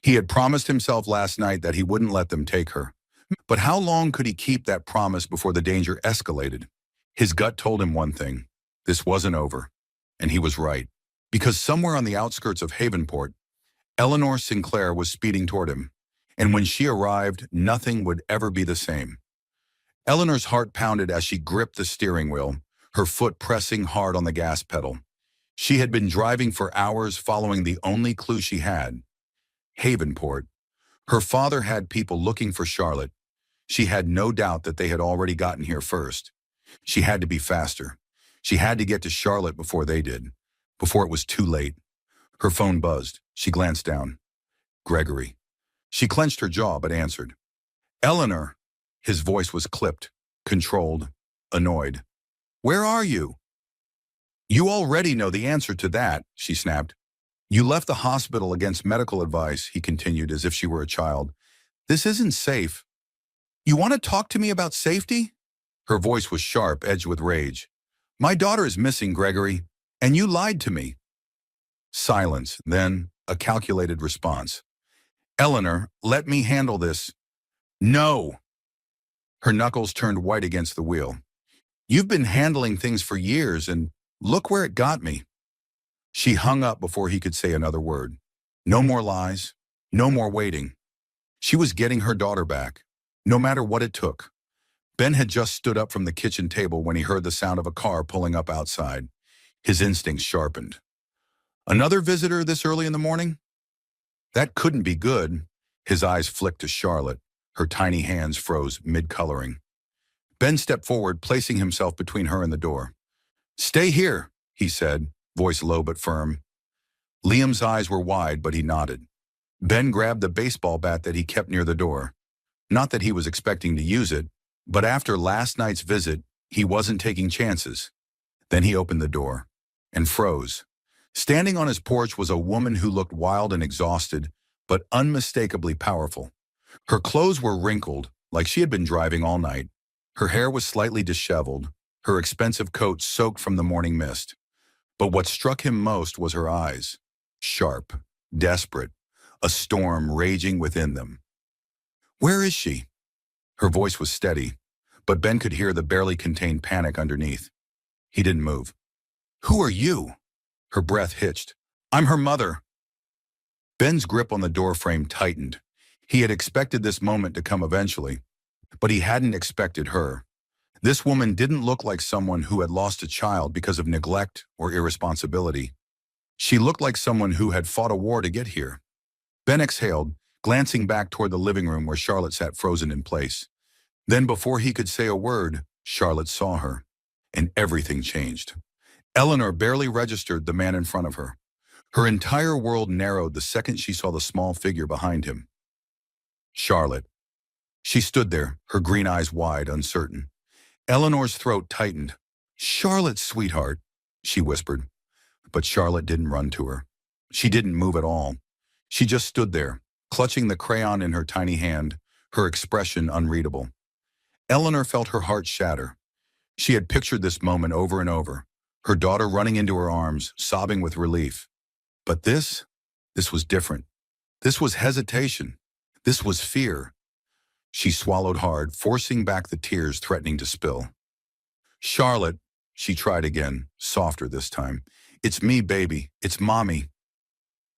He had promised himself last night that he wouldn't let them take her. But how long could he keep that promise before the danger escalated? His gut told him one thing: this wasn't over. And he was right. Because somewhere on the outskirts of Havenport, Eleanor Sinclair was speeding toward him. And when she arrived, nothing would ever be the same. Eleanor's heart pounded as she gripped the steering wheel, her foot pressing hard on the gas pedal. She had been driving for hours following the only clue she had: Havenport. Her father had people looking for Charlotte. She had no doubt that they had already gotten here first. She had to be faster. She had to get to Charlotte before they did, before it was too late. Her phone buzzed. She glanced down. Gregory. She clenched her jaw but answered. Eleanor. His voice was clipped, controlled, annoyed. Where are you? You already know the answer to that, she snapped. You left the hospital against medical advice, he continued as if she were a child. This isn't safe. You want to talk to me about safety? Her voice was sharp, edged with rage. My daughter is missing, Gregory, and you lied to me. Silence, then a calculated response. Eleanor, let me handle this. No. Her knuckles turned white against the wheel. You've been handling things for years, and look where it got me. She hung up before he could say another word. No more lies, no more waiting. She was getting her daughter back, no matter what it took. Ben had just stood up from the kitchen table when he heard the sound of a car pulling up outside. His instincts sharpened. Another visitor this early in the morning? That couldn't be good. His eyes flicked to Charlotte. Her tiny hands froze mid-coloring. Ben stepped forward, placing himself between her and the door. Stay here, he said, voice low but firm. Liam's eyes were wide, but he nodded. Ben grabbed the baseball bat that he kept near the door. Not that he was expecting to use it, but after last night's visit, he wasn't taking chances. Then he opened the door and froze. Standing on his porch was a woman who looked wild and exhausted, but unmistakably powerful. Her clothes were wrinkled, like she had been driving all night. Her hair was slightly disheveled, her expensive coat soaked from the morning mist. But what struck him most was her eyes. Sharp, desperate, a storm raging within them. Where is she? Her voice was steady, but Ben could hear the barely contained panic underneath. He didn't move. Who are you? Her breath hitched. I'm her mother. Ben's grip on the doorframe tightened. He had expected this moment to come eventually, but he hadn't expected her. This woman didn't look like someone who had lost a child because of neglect or irresponsibility. She looked like someone who had fought a war to get here. Ben exhaled, glancing back toward the living room where Charlotte sat frozen in place. Then before he could say a word, Charlotte saw her, and everything changed. Eleanor barely registered the man in front of her. Her entire world narrowed the second she saw the small figure behind him. Charlotte. She stood there, her green eyes wide, uncertain. Eleanor's throat tightened. "Charlotte, sweetheart," she whispered. But Charlotte didn't run to her. She didn't move at all. She just stood there, clutching the crayon in her tiny hand, her expression unreadable. Eleanor felt her heart shatter. She had pictured this moment over and over, her daughter running into her arms, sobbing with relief. But this was different. This was hesitation. This was fear. She swallowed hard, forcing back the tears threatening to spill. "Charlotte," she tried again, softer this time. "It's me, baby. It's Mommy."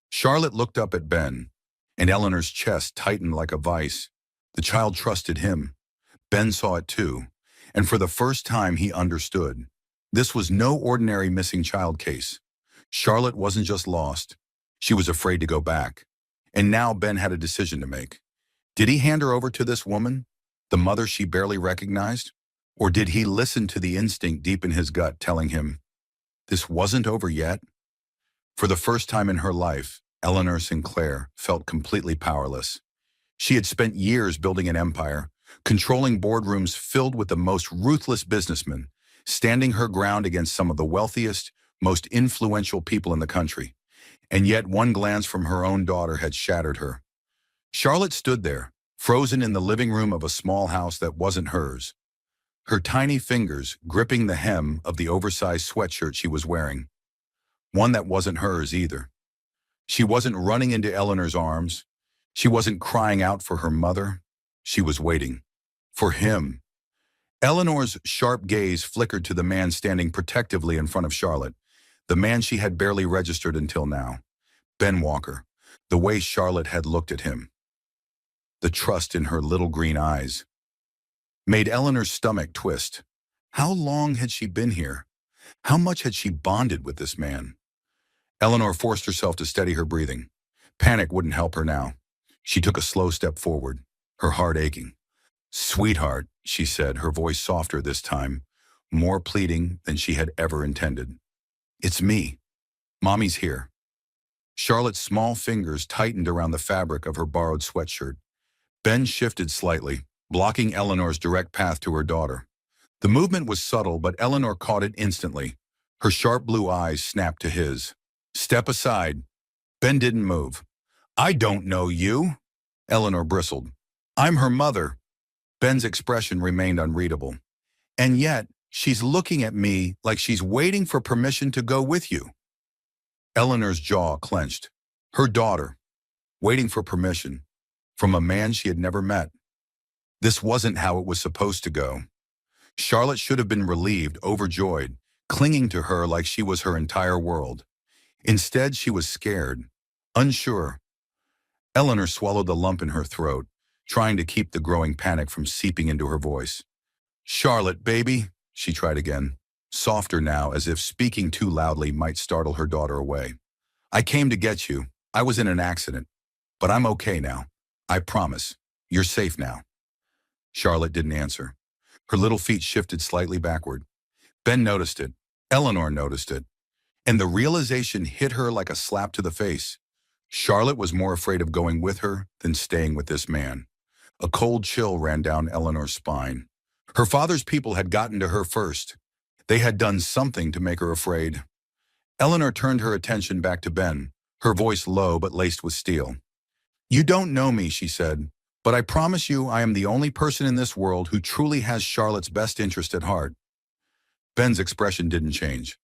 Charlotte looked up at Ben, and Eleanor's chest tightened like a vice. The child trusted him. Ben saw it too, and for the first time he understood. This was no ordinary missing child case. Charlotte wasn't just lost. She was afraid to go back. And now Ben had a decision to make. Did he hand her over to this woman, the mother she barely recognized? Or did he listen to the instinct deep in his gut telling him, this wasn't over yet? For the first time in her life, Eleanor Sinclair felt completely powerless. She had spent years building an empire, controlling boardrooms filled with the most ruthless businessmen, standing her ground against some of the wealthiest, most influential people in the country. And yet one glance from her own daughter had shattered her. Charlotte stood there, frozen in the living room of a small house that wasn't hers, her tiny fingers gripping the hem of the oversized sweatshirt she was wearing. One that wasn't hers either. She wasn't running into Eleanor's arms. She wasn't crying out for her mother. She was waiting. For him. Eleanor's sharp gaze flickered to the man standing protectively in front of Charlotte, the man she had barely registered until now. Ben Walker, the way Charlotte had looked at him. The trust in her little green eyes made Eleanor's stomach twist. How long had she been here? How much had she bonded with this man? Eleanor forced herself to steady her breathing. Panic wouldn't help her now. She took a slow step forward, her heart aching. "Sweetheart," she said, her voice softer this time, more pleading than she had ever intended. "It's me. Mommy's here." Charlotte's small fingers tightened around the fabric of her borrowed sweatshirt. Ben shifted slightly, blocking Eleanor's direct path to her daughter. The movement was subtle, but Eleanor caught it instantly. Her sharp blue eyes snapped to his. "Step aside." Ben didn't move. "I don't know you," Eleanor bristled. "I'm her mother." Ben's expression remained unreadable. "And yet, she's looking at me like she's waiting for permission to go with you." Eleanor's jaw clenched. Her daughter, waiting for permission, from a man she had never met. This wasn't how it was supposed to go. Charlotte should have been relieved, overjoyed, clinging to her like she was her entire world. Instead, she was scared, unsure. Eleanor swallowed the lump in her throat, trying to keep the growing panic from seeping into her voice. "Charlotte, baby," she tried again, softer now, as if speaking too loudly might startle her daughter away. "I came to get you. I was in an accident. But I'm okay now. I promise. You're safe now." Charlotte didn't answer. Her little feet shifted slightly backward. Ben noticed it. Eleanor noticed it. And the realization hit her like a slap to the face. Charlotte was more afraid of going with her than staying with this man. A cold chill ran down Eleanor's spine. Her father's people had gotten to her first. They had done something to make her afraid. Eleanor turned her attention back to Ben, her voice low but laced with steel. "You don't know me," she said, "but I promise you I am the only person in this world who truly has Charlotte's best interest at heart." Ben's expression didn't change.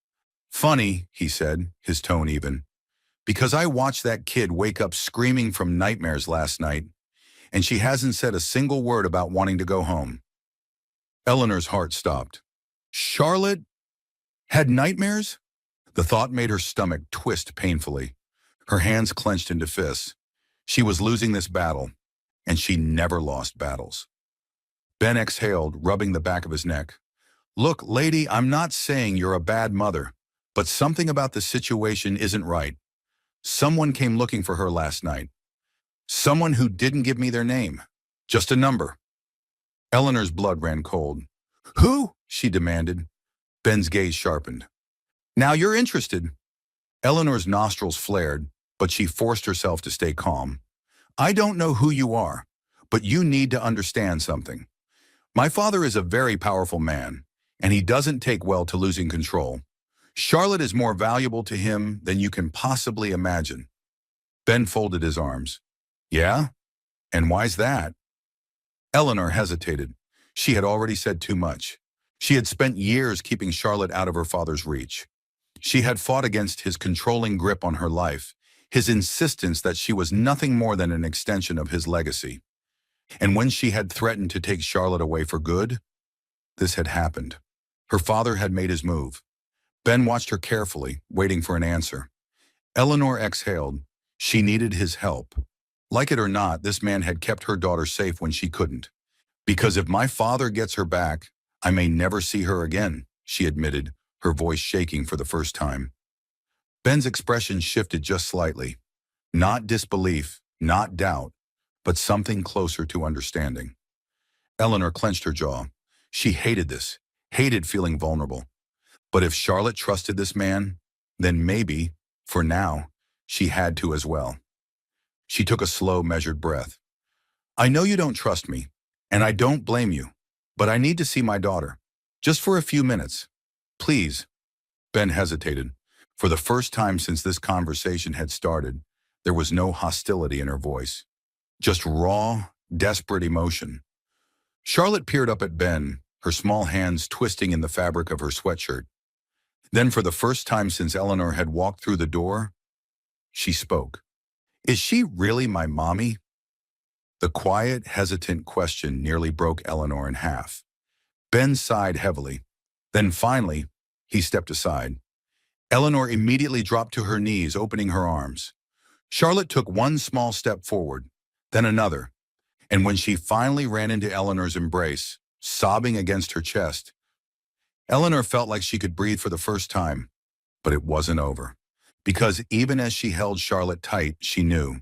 "Funny," he said, his tone even, "because I watched that kid wake up screaming from nightmares last night, and she hasn't said a single word about wanting to go home." Eleanor's heart stopped. Charlotte had nightmares? The thought made her stomach twist painfully. Her hands clenched into fists. She was losing this battle, and she never lost battles. Ben exhaled, rubbing the back of his neck. "Look, lady, I'm not saying you're a bad mother, but something about the situation isn't right. Someone came looking for her last night. Someone who didn't give me their name. Just a number. Eleanor's blood ran cold. Who? She demanded. Ben's gaze sharpened. Now you're interested. Eleanor's nostrils flared, but she forced herself to stay calm. I don't know who you are, but you need to understand something. My father is a very powerful man, and he doesn't take well to losing control. Charlotte is more valuable to him than you can possibly imagine. Ben folded his arms. Yeah? And why's that? Eleanor hesitated. She had already said too much. She had spent years keeping Charlotte out of her father's reach. She had fought against his controlling grip on her life, his insistence that she was nothing more than an extension of his legacy. And when she had threatened to take Charlotte away for good, this had happened. Her father had made his move. Ben watched her carefully, waiting for an answer. Eleanor exhaled. She needed his help. Like it or not, this man had kept her daughter safe when she couldn't. Because if my father gets her back, I may never see her again, she admitted, her voice shaking for the first time. Ben's expression shifted just slightly. Not disbelief, not doubt, but something closer to understanding. Eleanor clenched her jaw. She hated this, hated feeling vulnerable. But if Charlotte trusted this man, then maybe, for now, she had to as well. She took a slow, measured breath. I know you don't trust me, and I don't blame you, but I need to see my daughter. Just for a few minutes. Please. Ben hesitated. For the first time since this conversation had started, there was no hostility in her voice. Just raw, desperate emotion. Charlotte peered up at Ben, her small hands twisting in the fabric of her sweatshirt. Then for the first time since Eleanor had walked through the door, she spoke. Is she really my mommy? The quiet, hesitant question nearly broke Eleanor in half. Ben sighed heavily. Then finally, he stepped aside. Eleanor immediately dropped to her knees, opening her arms. Charlotte took one small step forward, then another, and when she finally ran into Eleanor's embrace, sobbing against her chest, Eleanor felt like she could breathe for the first time, but it wasn't over. Because even as she held Charlotte tight, she knew.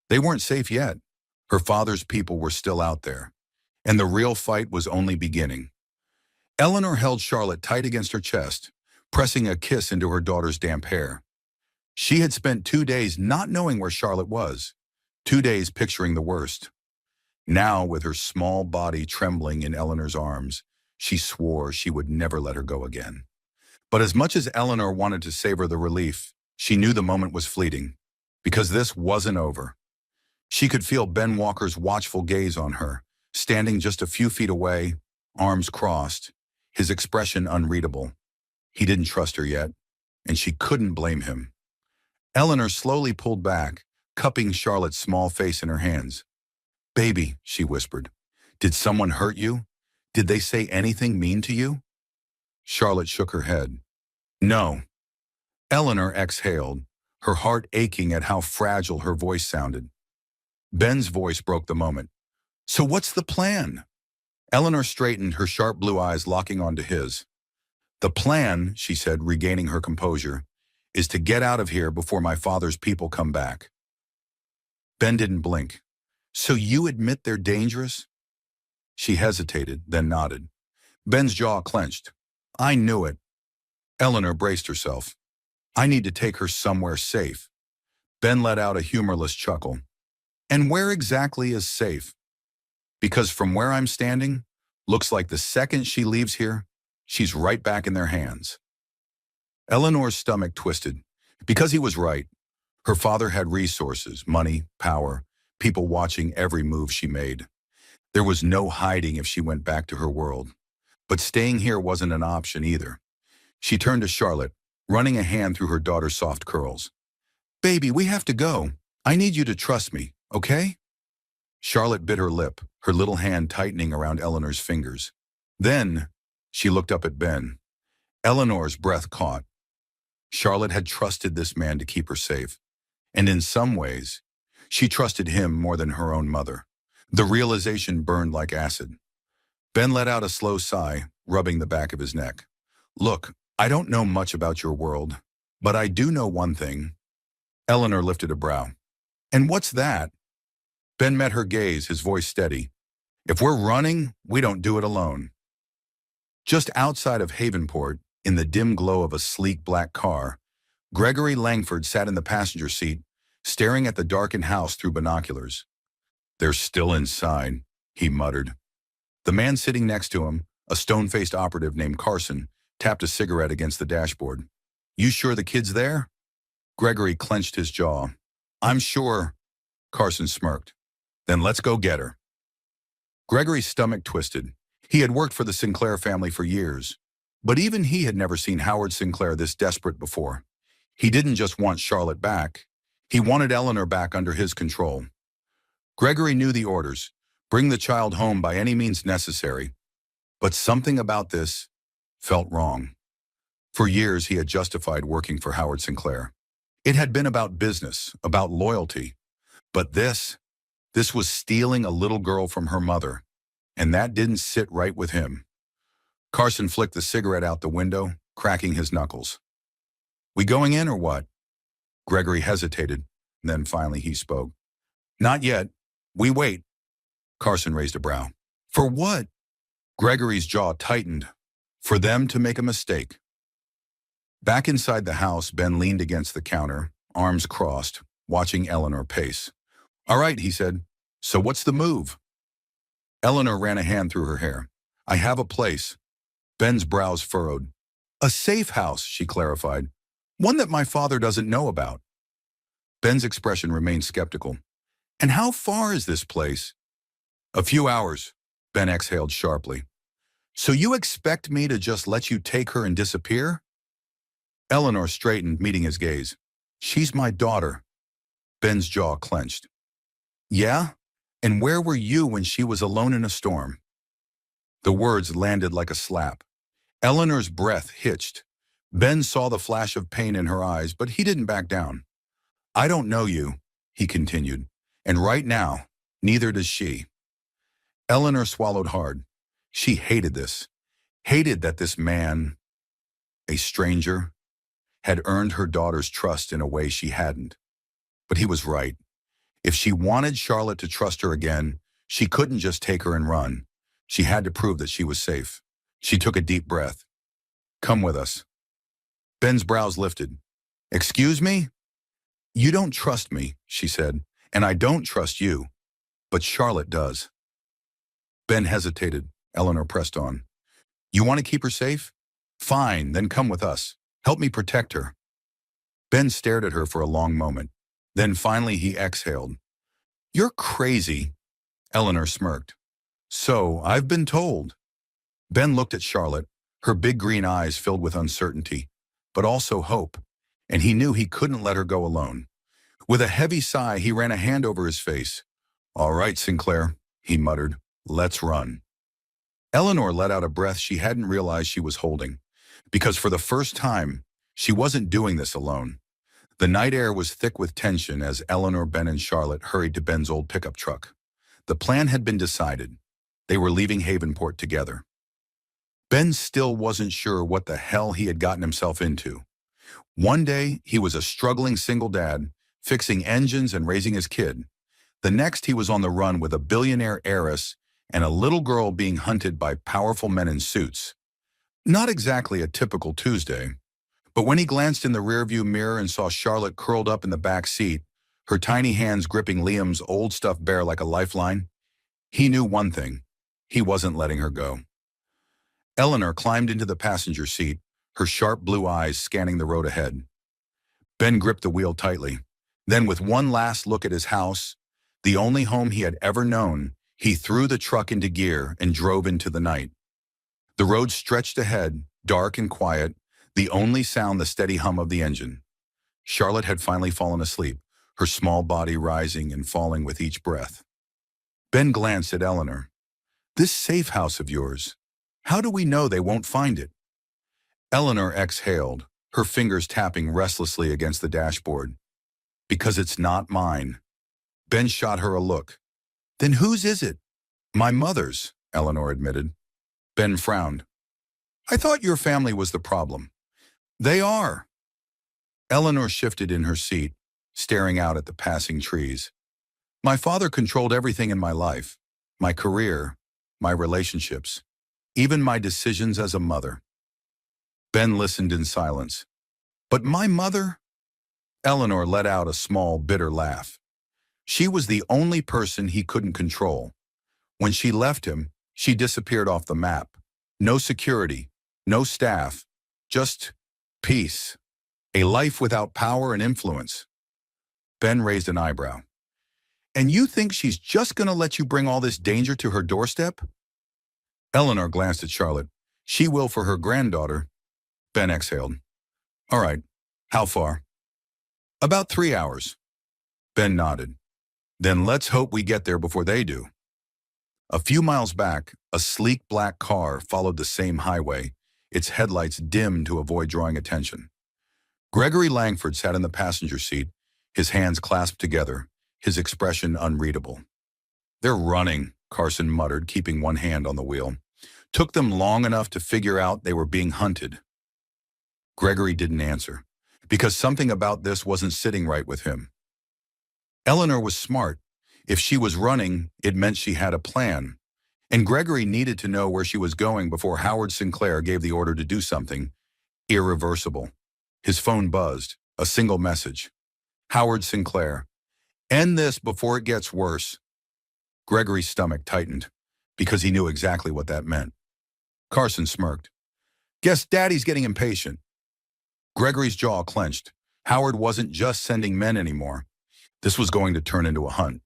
They weren't safe yet. Her father's people were still out there, and the real fight was only beginning. Eleanor held Charlotte tight against her chest, pressing a kiss into her daughter's damp hair. She had spent 2 days not knowing where Charlotte was, 2 days picturing the worst. Now, with her small body trembling in Eleanor's arms, she swore she would never let her go again. But as much as Eleanor wanted to savor the relief, she knew the moment was fleeting, because this wasn't over. She could feel Ben Walker's watchful gaze on her, standing just a few feet away, arms crossed, his expression unreadable. He didn't trust her yet, and she couldn't blame him. Eleanor slowly pulled back, cupping Charlotte's small face in her hands. Baby, she whispered, did someone hurt you? Did they say anything mean to you? Charlotte shook her head. No. Eleanor exhaled, her heart aching at how fragile her voice sounded. Ben's voice broke the moment. So what's the plan? Eleanor straightened, her sharp blue eyes locking onto his. The plan, she said, regaining her composure, is to get out of here before my father's people come back. Ben didn't blink. So you admit they're dangerous? She hesitated, then nodded. Ben's jaw clenched. I knew it. Eleanor braced herself. I need to take her somewhere safe. Ben let out a humorless chuckle. And where exactly is safe? Because from where I'm standing, looks like the second she leaves here, she's right back in their hands. Eleanor's stomach twisted. Because he was right. Her father had resources, money, power, people watching every move she made. There was no hiding if she went back to her world. But staying here wasn't an option either. She turned to Charlotte, running a hand through her daughter's soft curls. Baby, we have to go. I need you to trust me, okay? Charlotte bit her lip, her little hand tightening around Eleanor's fingers. Then, she looked up at Ben. Eleanor's breath caught. Charlotte had trusted this man to keep her safe. And in some ways, she trusted him more than her own mother. The realization burned like acid. Ben let out a slow sigh, rubbing the back of his neck. Look, I don't know much about your world, but I do know one thing. Eleanor lifted a brow. And what's that? Ben met her gaze, his voice steady. If we're running, we don't do it alone. Just outside of Havenport, in the dim glow of a sleek black car, Gregory Langford sat in the passenger seat, staring at the darkened house through binoculars. They're still inside, he muttered. The man sitting next to him, a stone-faced operative named Carson, tapped a cigarette against the dashboard. You sure the kid's there? Gregory clenched his jaw. I'm sure, Carson smirked. Then let's go get her. Gregory's stomach twisted. He had worked for the Sinclair family for years, but even he had never seen Howard Sinclair this desperate before. He didn't just want Charlotte back. He wanted Eleanor back under his control. Gregory knew the orders. Bring the child home by any means necessary. But something about this felt wrong. For years, he had justified working for Howard Sinclair. It had been about business, about loyalty. But this was stealing a little girl from her mother, and that didn't sit right with him. Carson flicked the cigarette out the window, cracking his knuckles. We going in or what? Gregory hesitated, then finally he spoke. Not yet. We wait. Carson raised a brow. For what? Gregory's jaw tightened. For them to make a mistake. Back inside the house, Ben leaned against the counter, arms crossed, watching Eleanor pace. All right, he said. So what's the move? Eleanor ran a hand through her hair. I have a place. Ben's brows furrowed. A safe house, she clarified. One that my father doesn't know about. Ben's expression remained skeptical. And how far is this place? A few hours, Ben exhaled sharply. So you expect me to just let you take her and disappear? Eleanor straightened, meeting his gaze. She's my daughter. Ben's jaw clenched. Yeah? And where were you when she was alone in a storm? The words landed like a slap. Eleanor's breath hitched. Ben saw the flash of pain in her eyes, but he didn't back down. I don't know you, he continued, and right now, neither does she. Eleanor swallowed hard. She hated this. Hated that this man, a stranger, had earned her daughter's trust in a way she hadn't. But he was right. If she wanted Charlotte to trust her again, she couldn't just take her and run. She had to prove that she was safe. She took a deep breath. Come with us. Ben's brows lifted. Excuse me? You don't trust me, she said, and I don't trust you. But Charlotte does. Ben hesitated. Eleanor pressed on. You want to keep her safe? Fine, then come with us. Help me protect her. Ben stared at her for a long moment. Then finally he exhaled. You're crazy, Eleanor smirked. So, I've been told. Ben looked at Charlotte, her big green eyes filled with uncertainty, but also hope, and he knew he couldn't let her go alone. With a heavy sigh, he ran a hand over his face. All right, Sinclair, he muttered. Let's run. Eleanor let out a breath she hadn't realized she was holding, because for the first time, she wasn't doing this alone. The night air was thick with tension as Eleanor, Ben, and Charlotte hurried to Ben's old pickup truck. The plan had been decided. They were leaving Havenport together. Ben still wasn't sure what the hell he had gotten himself into. One day, he was a struggling single dad, fixing engines and raising his kid. The next, he was on the run with a billionaire heiress and a little girl being hunted by powerful men in suits. Not exactly a typical Tuesday. But when he glanced in the rearview mirror and saw Charlotte curled up in the back seat, her tiny hands gripping Liam's old stuffed bear like a lifeline, he knew one thing. He wasn't letting her go. Eleanor climbed into the passenger seat, her sharp blue eyes scanning the road ahead. Ben gripped the wheel tightly. Then with one last look at his house, the only home he had ever known, he threw the truck into gear and drove into the night. The road stretched ahead, dark and quiet, the only sound the steady hum of the engine. Charlotte had finally fallen asleep, her small body rising and falling with each breath. Ben glanced at Eleanor. This safe house of yours, how do we know they won't find it? Eleanor exhaled, her fingers tapping restlessly against the dashboard. Because it's not mine. Ben shot her a look. Then whose is it? My mother's, Eleanor admitted. Ben frowned. I thought your family was the problem. They are. Eleanor shifted in her seat, staring out at the passing trees. My father controlled everything in my life, my career, my relationships, even my decisions as a mother. Ben listened in silence. But my mother? Eleanor let out a small, bitter laugh. She was the only person he couldn't control. When she left him, she disappeared off the map. No security, no staff, just peace. A life without power and influence. Ben raised an eyebrow. And you think she's just going to let you bring all this danger to her doorstep? Eleanor glanced at Charlotte. She will for her granddaughter. Ben exhaled. All right. How far? About 3 hours. Ben nodded. Then let's hope we get there before they do. A few miles back, a sleek black car followed the same highway, its headlights dimmed to avoid drawing attention. Gregory Langford sat in the passenger seat, his hands clasped together, his expression unreadable. They're running, Carson muttered, keeping one hand on the wheel. Took them long enough to figure out they were being hunted. Gregory didn't answer, because something about this wasn't sitting right with him. Eleanor was smart. If she was running, it meant she had a plan. And Gregory needed to know where she was going before Howard Sinclair gave the order to do something irreversible. His phone buzzed, a single message. Howard Sinclair. End this before it gets worse. Gregory's stomach tightened, because he knew exactly what that meant. Carson smirked. Guess Daddy's getting impatient. Gregory's jaw clenched. Howard wasn't just sending men anymore. This was going to turn into a hunt.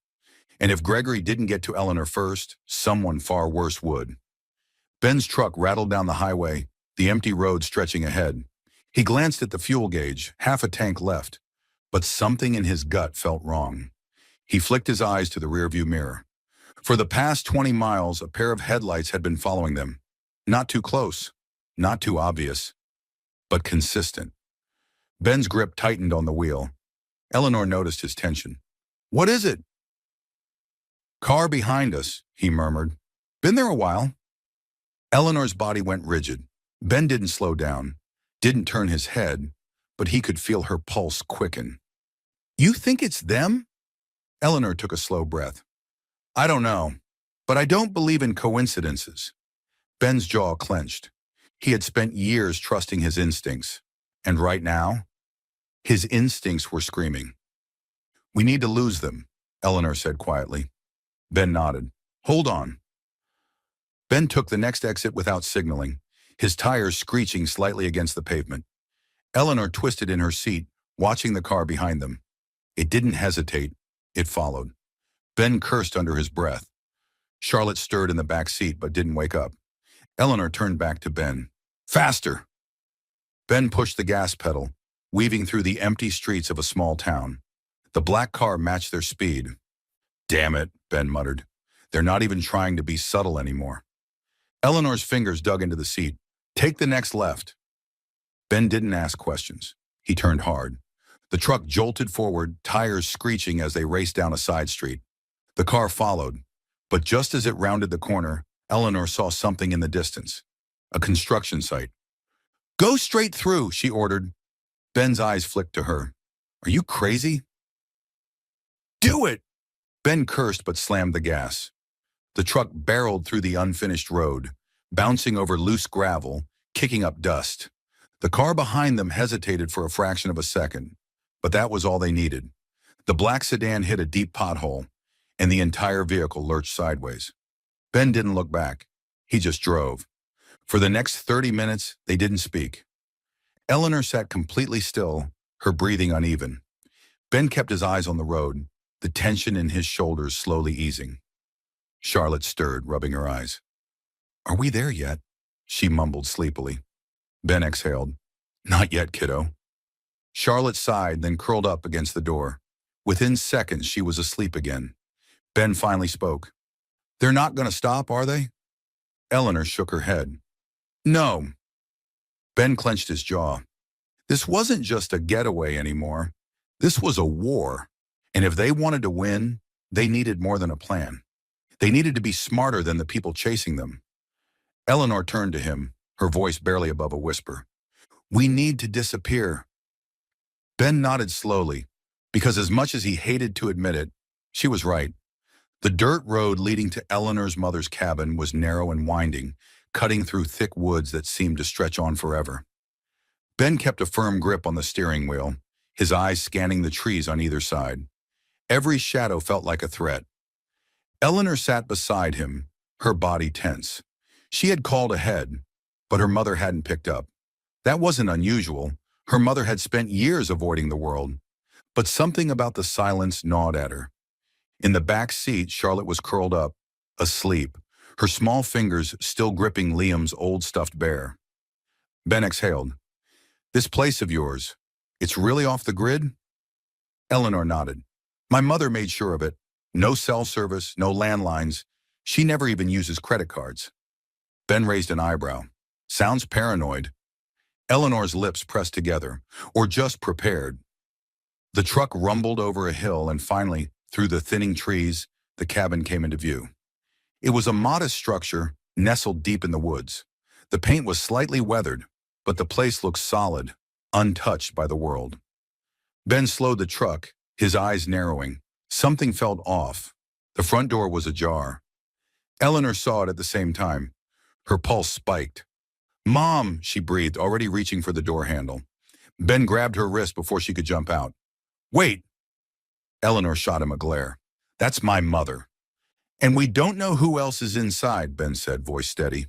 And if Gregory didn't get to Eleanor first, someone far worse would. Ben's truck rattled down the highway, the empty road stretching ahead. He glanced at the fuel gauge, half a tank left. But something in his gut felt wrong. He flicked his eyes to the rearview mirror. For the past 20 miles, a pair of headlights had been following them. Not too close, not too obvious, but consistent. Ben's grip tightened on the wheel. Eleanor noticed his tension. What is it? Car behind us, he murmured. Been there a while. Eleanor's body went rigid. Ben didn't slow down, didn't turn his head, but he could feel her pulse quicken. You think it's them? Eleanor took a slow breath. I don't know, but I don't believe in coincidences. Ben's jaw clenched. He had spent years trusting his instincts, and right now, his instincts were screaming. We need to lose them, Eleanor said quietly. Ben nodded. Hold on. Ben took the next exit without signaling, his tires screeching slightly against the pavement. Eleanor twisted in her seat, watching the car behind them. It didn't hesitate. It followed. Ben cursed under his breath. Charlotte stirred in the back seat but didn't wake up. Eleanor turned back to Ben. Faster! Ben pushed the gas pedal, weaving through the empty streets of a small town. The black car matched their speed. Damn it, Ben muttered. They're not even trying to be subtle anymore. Eleanor's fingers dug into the seat. Take the next left. Ben didn't ask questions. He turned hard. The truck jolted forward, tires screeching as they raced down a side street. The car followed, but just as it rounded the corner, Eleanor saw something in the distance. A construction site. Go straight through, she ordered. Ben's eyes flicked to her. Are you crazy? Do it! Ben cursed but slammed the gas. The truck barreled through the unfinished road, bouncing over loose gravel, kicking up dust. The car behind them hesitated for a fraction of a second, but that was all they needed. The black sedan hit a deep pothole, and the entire vehicle lurched sideways. Ben didn't look back. He just drove. For the next 30 minutes, they didn't speak. Eleanor sat completely still, her breathing uneven. Ben kept his eyes on the road, the tension in his shoulders slowly easing. Charlotte stirred, rubbing her eyes. Are we there yet? She mumbled sleepily. Ben exhaled. Not yet, kiddo. Charlotte sighed, then curled up against the door. Within seconds, she was asleep again. Ben finally spoke. They're not going to stop, are they? Eleanor shook her head. No. Ben clenched his jaw. This wasn't just a getaway anymore. This was a war. And if they wanted to win, they needed more than a plan. They needed to be smarter than the people chasing them. Eleanor turned to him, her voice barely above a whisper. We need to disappear. Ben nodded slowly, because as much as he hated to admit it, She was right. The dirt road leading to Eleanor's mother's cabin was narrow and winding, cutting through thick woods that seemed to stretch on forever. Ben kept a firm grip on the steering wheel, his eyes scanning the trees on either side. Every shadow felt like a threat. Eleanor sat beside him, her body tense. She had called ahead, but her mother hadn't picked up. That wasn't unusual. Her mother had spent years avoiding the world. But something about the silence gnawed at her. In the back seat, Charlotte was curled up, asleep, her small fingers still gripping Liam's old stuffed bear. Ben exhaled. "This place of yours, it's really off the grid?" Eleanor nodded. "My mother made sure of it. No cell service, no landlines. She never even uses credit cards." Ben raised an eyebrow. "Sounds paranoid." Eleanor's lips pressed together, or just prepared. The truck rumbled over a hill and finally, through the thinning trees, the cabin came into view. It was a modest structure, nestled deep in the woods. The paint was slightly weathered, but the place looked solid, untouched by the world. Ben slowed the truck, his eyes narrowing. Something felt off. The front door was ajar. Eleanor saw it at the same time. Her pulse spiked. "Mom," she breathed, already reaching for the door handle. Ben grabbed her wrist before she could jump out. "Wait!" Eleanor shot him a glare. "That's my mother." "And we don't know who else is inside," Ben said, voice steady.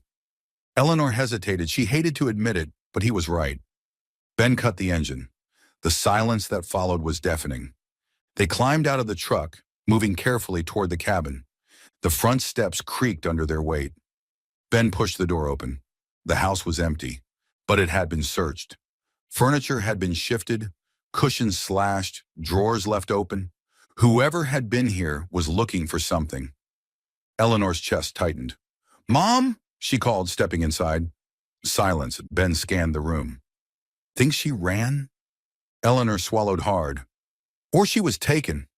Eleanor hesitated. She hated to admit it, but he was right. Ben cut the engine. The silence that followed was deafening. They climbed out of the truck, moving carefully toward the cabin. The front steps creaked under their weight. Ben pushed the door open. The house was empty, but it had been searched. Furniture had been shifted, cushions slashed, drawers left open. Whoever had been here was looking for something. Eleanor's chest tightened. "Mom?" she called, stepping inside. Silence. Ben scanned the room. "Think she ran?" Eleanor swallowed hard. "Or she was taken."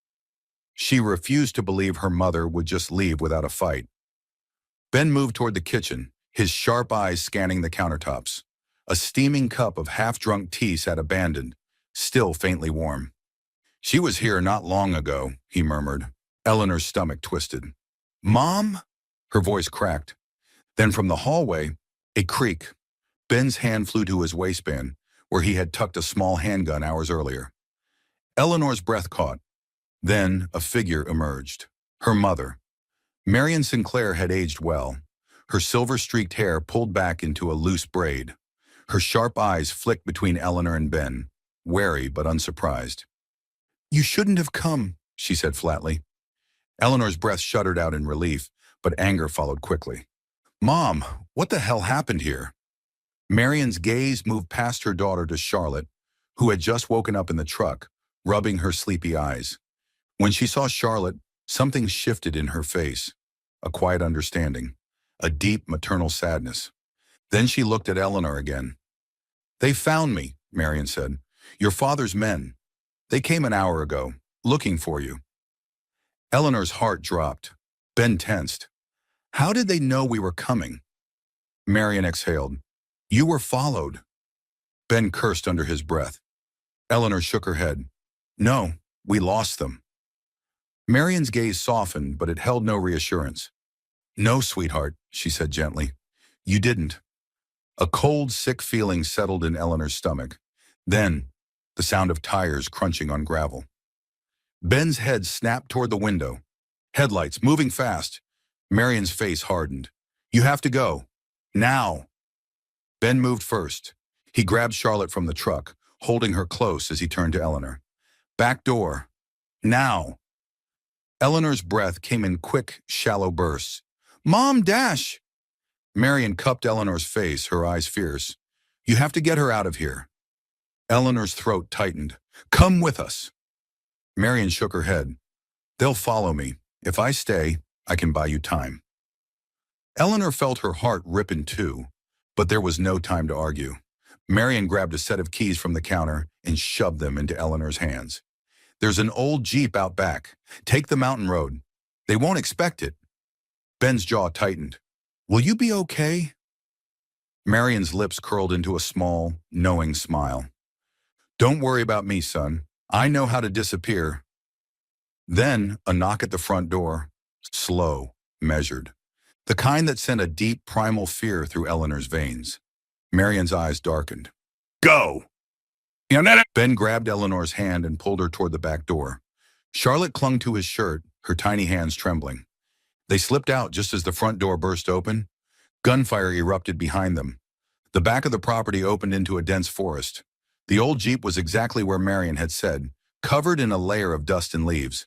She refused to believe her mother would just leave without a fight. Ben moved toward the kitchen, his sharp eyes scanning the countertops. A steaming cup of half-drunk tea sat abandoned, still faintly warm. "She was here not long ago," he murmured. Eleanor's stomach twisted. "Mom?" Her voice cracked. Then from the hallway, a creak. Ben's hand flew to his waistband, where he had tucked a small handgun hours earlier. Eleanor's breath caught. Then a figure emerged. Her mother. Marion Sinclair had aged well. Her silver-streaked hair pulled back into a loose braid. Her sharp eyes flicked between Eleanor and Ben, wary but unsurprised. "You shouldn't have come," she said flatly. Eleanor's breath shuddered out in relief, but anger followed quickly. "Mom, what the hell happened here?" Marion's gaze moved past her daughter to Charlotte, who had just woken up in the truck, rubbing her sleepy eyes. When she saw Charlotte, something shifted in her face. A quiet understanding, a deep maternal sadness. Then she looked at Eleanor again. "They found me," Marion said. "Your father's men. They came an hour ago, looking for you." Eleanor's heart dropped. Ben tensed. "How did they know we were coming?" Marion exhaled. "You were followed." Ben cursed under his breath. Eleanor shook her head. "No, we lost them." Marion's gaze softened, but it held no reassurance. "No, sweetheart," she said gently. "You didn't." A cold, sick feeling settled in Eleanor's stomach. Then, the sound of tires crunching on gravel. Ben's head snapped toward the window. Headlights moving fast. Marion's face hardened. "You have to go. Now." Ben moved first. He grabbed Charlotte from the truck, holding her close as he turned to Eleanor. "Back door. Now." Eleanor's breath came in quick, shallow bursts. "Mom, dash!" Marion cupped Eleanor's face, her eyes fierce. "You have to get her out of here." Eleanor's throat tightened. "Come with us." Marion shook her head. "They'll follow me. If I stay, I can buy you time." Eleanor felt her heart rip in two, but there was no time to argue. Marion grabbed a set of keys from the counter and shoved them into Eleanor's hands. "There's an old Jeep out back. Take the mountain road. They won't expect it." Ben's jaw tightened. "Will you be okay?" Marion's lips curled into a small, knowing smile. "Don't worry about me, son. I know how to disappear." Then a knock at the front door, slow, measured. The kind that sent a deep primal fear through Eleanor's veins. Marian's eyes darkened. Go! Ben grabbed Eleanor's hand and pulled her toward the back door. Charlotte clung to his shirt, her tiny hands trembling. They slipped out just as the front door burst open. Gunfire erupted behind them. The back of the property opened into a dense forest. The old Jeep was exactly where Marian had said, covered in a layer of dust and leaves.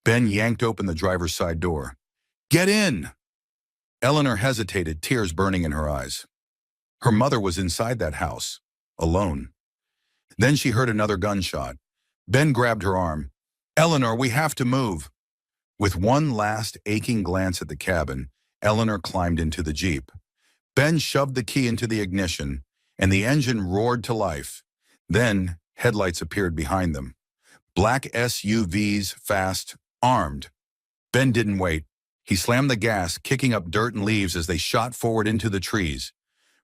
Ben yanked open the driver's side door. Get in! Eleanor hesitated, tears burning in her eyes. Her mother was inside that house, alone. Then she heard another gunshot. Ben grabbed her arm. Eleanor, we have to move. With one last aching glance at the cabin, Eleanor climbed into the Jeep. Ben shoved the key into the ignition, and the engine roared to life. Then, headlights appeared behind them. Black SUVs, fast, armed. Ben didn't wait. He slammed the gas, kicking up dirt and leaves as they shot forward into the trees.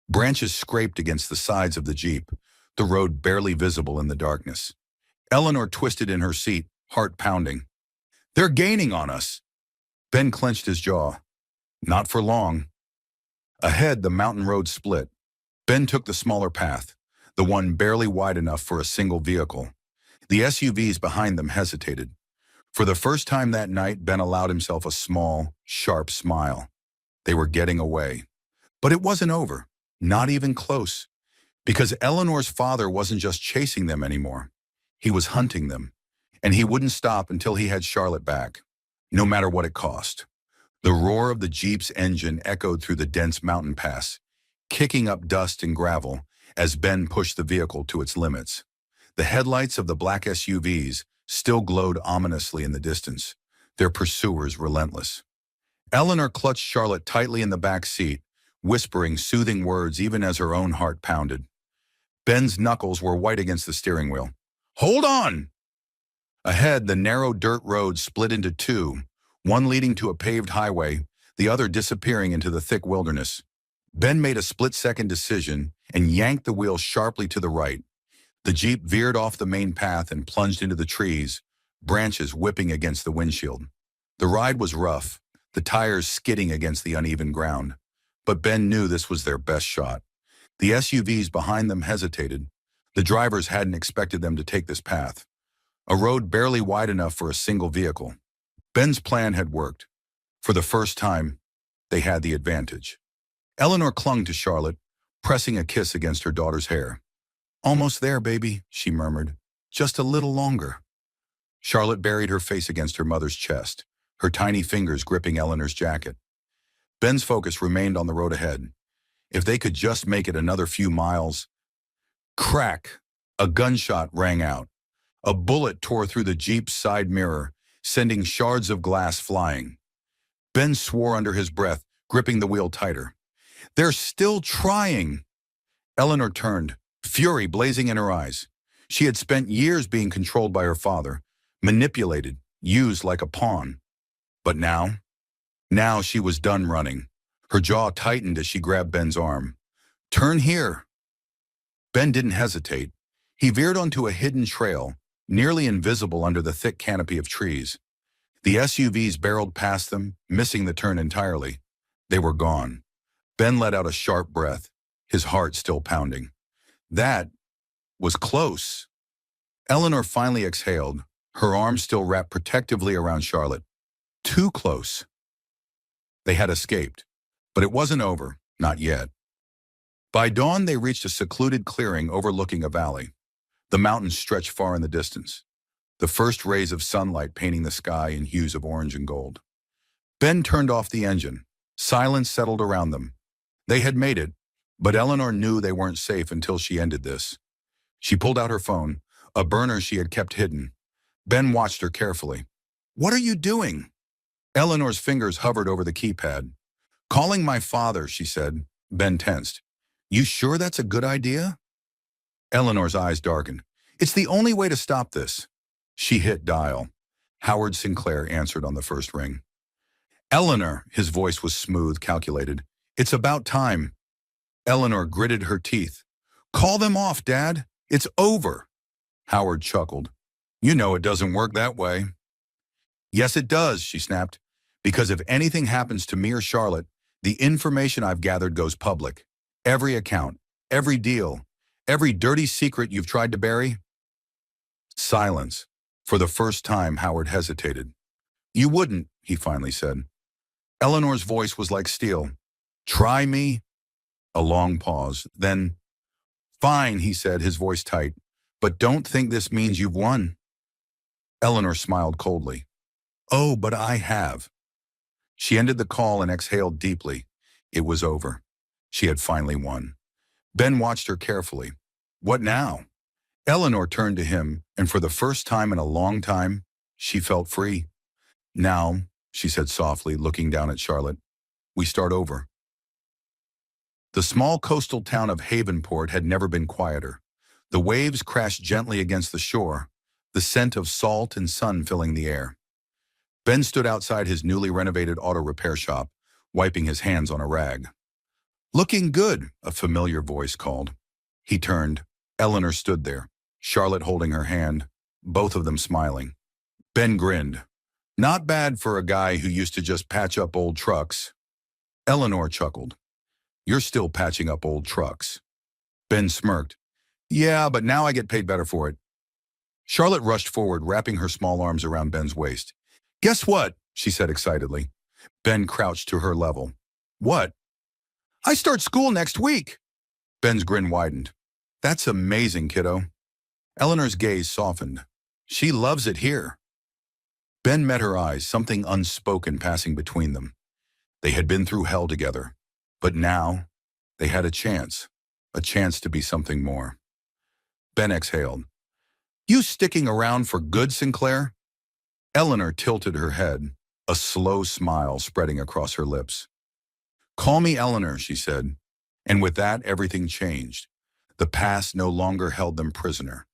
Branches scraped against the sides of the Jeep, the road barely visible in the darkness. Eleanor twisted in her seat, heart pounding. They're gaining on us. Ben clenched his jaw. Not for long. Ahead, the mountain road split. Ben took the smaller path, the one barely wide enough for a single vehicle. The SUVs behind them hesitated. For the first time that night, Ben allowed himself a small, sharp smile. They were getting away. But it wasn't over, not even close. Because Eleanor's father wasn't just chasing them anymore. He was hunting them. And he wouldn't stop until he had Charlotte back, no matter what it cost. The roar of the Jeep's engine echoed through the dense mountain pass, kicking up dust and gravel as Ben pushed the vehicle to its limits. The headlights of the black SUVs still glowed ominously in the distance, their pursuers relentless. Eleanor clutched Charlotte tightly in the back seat, whispering soothing words even as her own heart pounded. Ben's knuckles were white against the steering wheel. Hold on! Ahead, the narrow dirt road split into two, one leading to a paved highway, the other disappearing into the thick wilderness. Ben made a split-second decision and yanked the wheel sharply to the right. The Jeep veered off the main path and plunged into the trees, branches whipping against the windshield. The ride was rough, the tires skidding against the uneven ground. But Ben knew this was their best shot. The SUVs behind them hesitated. The drivers hadn't expected them to take this path. A road barely wide enough for a single vehicle. Ben's plan had worked. For the first time, they had the advantage. Eleanor clung to Charlotte, pressing a kiss against her daughter's hair. Almost there, baby, she murmured. Just a little longer. Charlotte buried her face against her mother's chest, her tiny fingers gripping Eleanor's jacket. Ben's focus remained on the road ahead. If they could just make it another few miles. Crack! A gunshot rang out. A bullet tore through the Jeep's side mirror, sending shards of glass flying. Ben swore under his breath, gripping the wheel tighter. They're still trying! Eleanor turned, fury blazing in her eyes. She had spent years being controlled by her father, manipulated, used like a pawn. But now she was done running. Her jaw tightened as she grabbed Ben's arm. Turn here! Ben didn't hesitate. He veered onto a hidden trail, nearly invisible under the thick canopy of trees. The SUVs barreled past them, missing the turn entirely. They were gone. Ben let out a sharp breath, his heart still pounding. That was close. Eleanor finally exhaled, her arms still wrapped protectively around Charlotte. Too close. They had escaped, but it wasn't over, not yet. By dawn, they reached a secluded clearing overlooking a valley. The mountains stretched far in the distance, the first rays of sunlight painting the sky in hues of orange and gold. Ben turned off the engine. Silence settled around them. They had made it, but Eleanor knew they weren't safe until she ended this. She pulled out her phone, a burner she had kept hidden. Ben watched her carefully. What are you doing? Eleanor's fingers hovered over the keypad. Calling my father, she said. Ben tensed. You sure that's a good idea? Eleanor's eyes darkened. It's the only way to stop this. She hit dial. Howard Sinclair answered on the first ring. Eleanor, his voice was smooth, calculated. It's about time. Eleanor gritted her teeth. Call them off, Dad. It's over. Howard chuckled. You know it doesn't work that way. Yes, it does, she snapped. Because if anything happens to me or Charlotte, the information I've gathered goes public. Every account, every deal, every dirty secret you've tried to bury. Silence. For the first time, Howard hesitated. You wouldn't, he finally said. Eleanor's voice was like steel. Try me? A long pause. Then, fine, he said, his voice tight. But don't think this means you've won. Eleanor smiled coldly. Oh, but I have. She ended the call and exhaled deeply. It was over. She had finally won. Ben watched her carefully. What now? Eleanor turned to him, and for the first time in a long time, she felt free. Now, she said softly, looking down at Charlotte, we start over. The small coastal town of Havenport had never been quieter. The waves crashed gently against the shore, the scent of salt and sun filling the air. Ben stood outside his newly renovated auto repair shop, wiping his hands on a rag. Looking good, a familiar voice called. He turned. Eleanor stood there, Charlotte holding her hand, both of them smiling. Ben grinned. Not bad for a guy who used to just patch up old trucks. Eleanor chuckled. You're still patching up old trucks. Ben smirked. Yeah, but now I get paid better for it. Charlotte rushed forward, wrapping her small arms around Ben's waist. Guess what? She said excitedly. Ben crouched to her level. What? I start school next week. Ben's grin widened. That's amazing, kiddo. Eleanor's gaze softened. She loves it here. Ben met her eyes, something unspoken passing between them. They had been through hell together, but now they had a chance to be something more. Ben exhaled. You sticking around for good, Sinclair? Eleanor tilted her head, a slow smile spreading across her lips. Call me Eleanor, she said, and with that everything changed. The past no longer held them prisoner.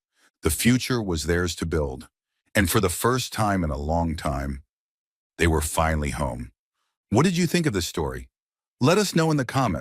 The future was theirs to build, and for the first time in a long time, they were finally home. What did you think of this story? Let us know in the comments.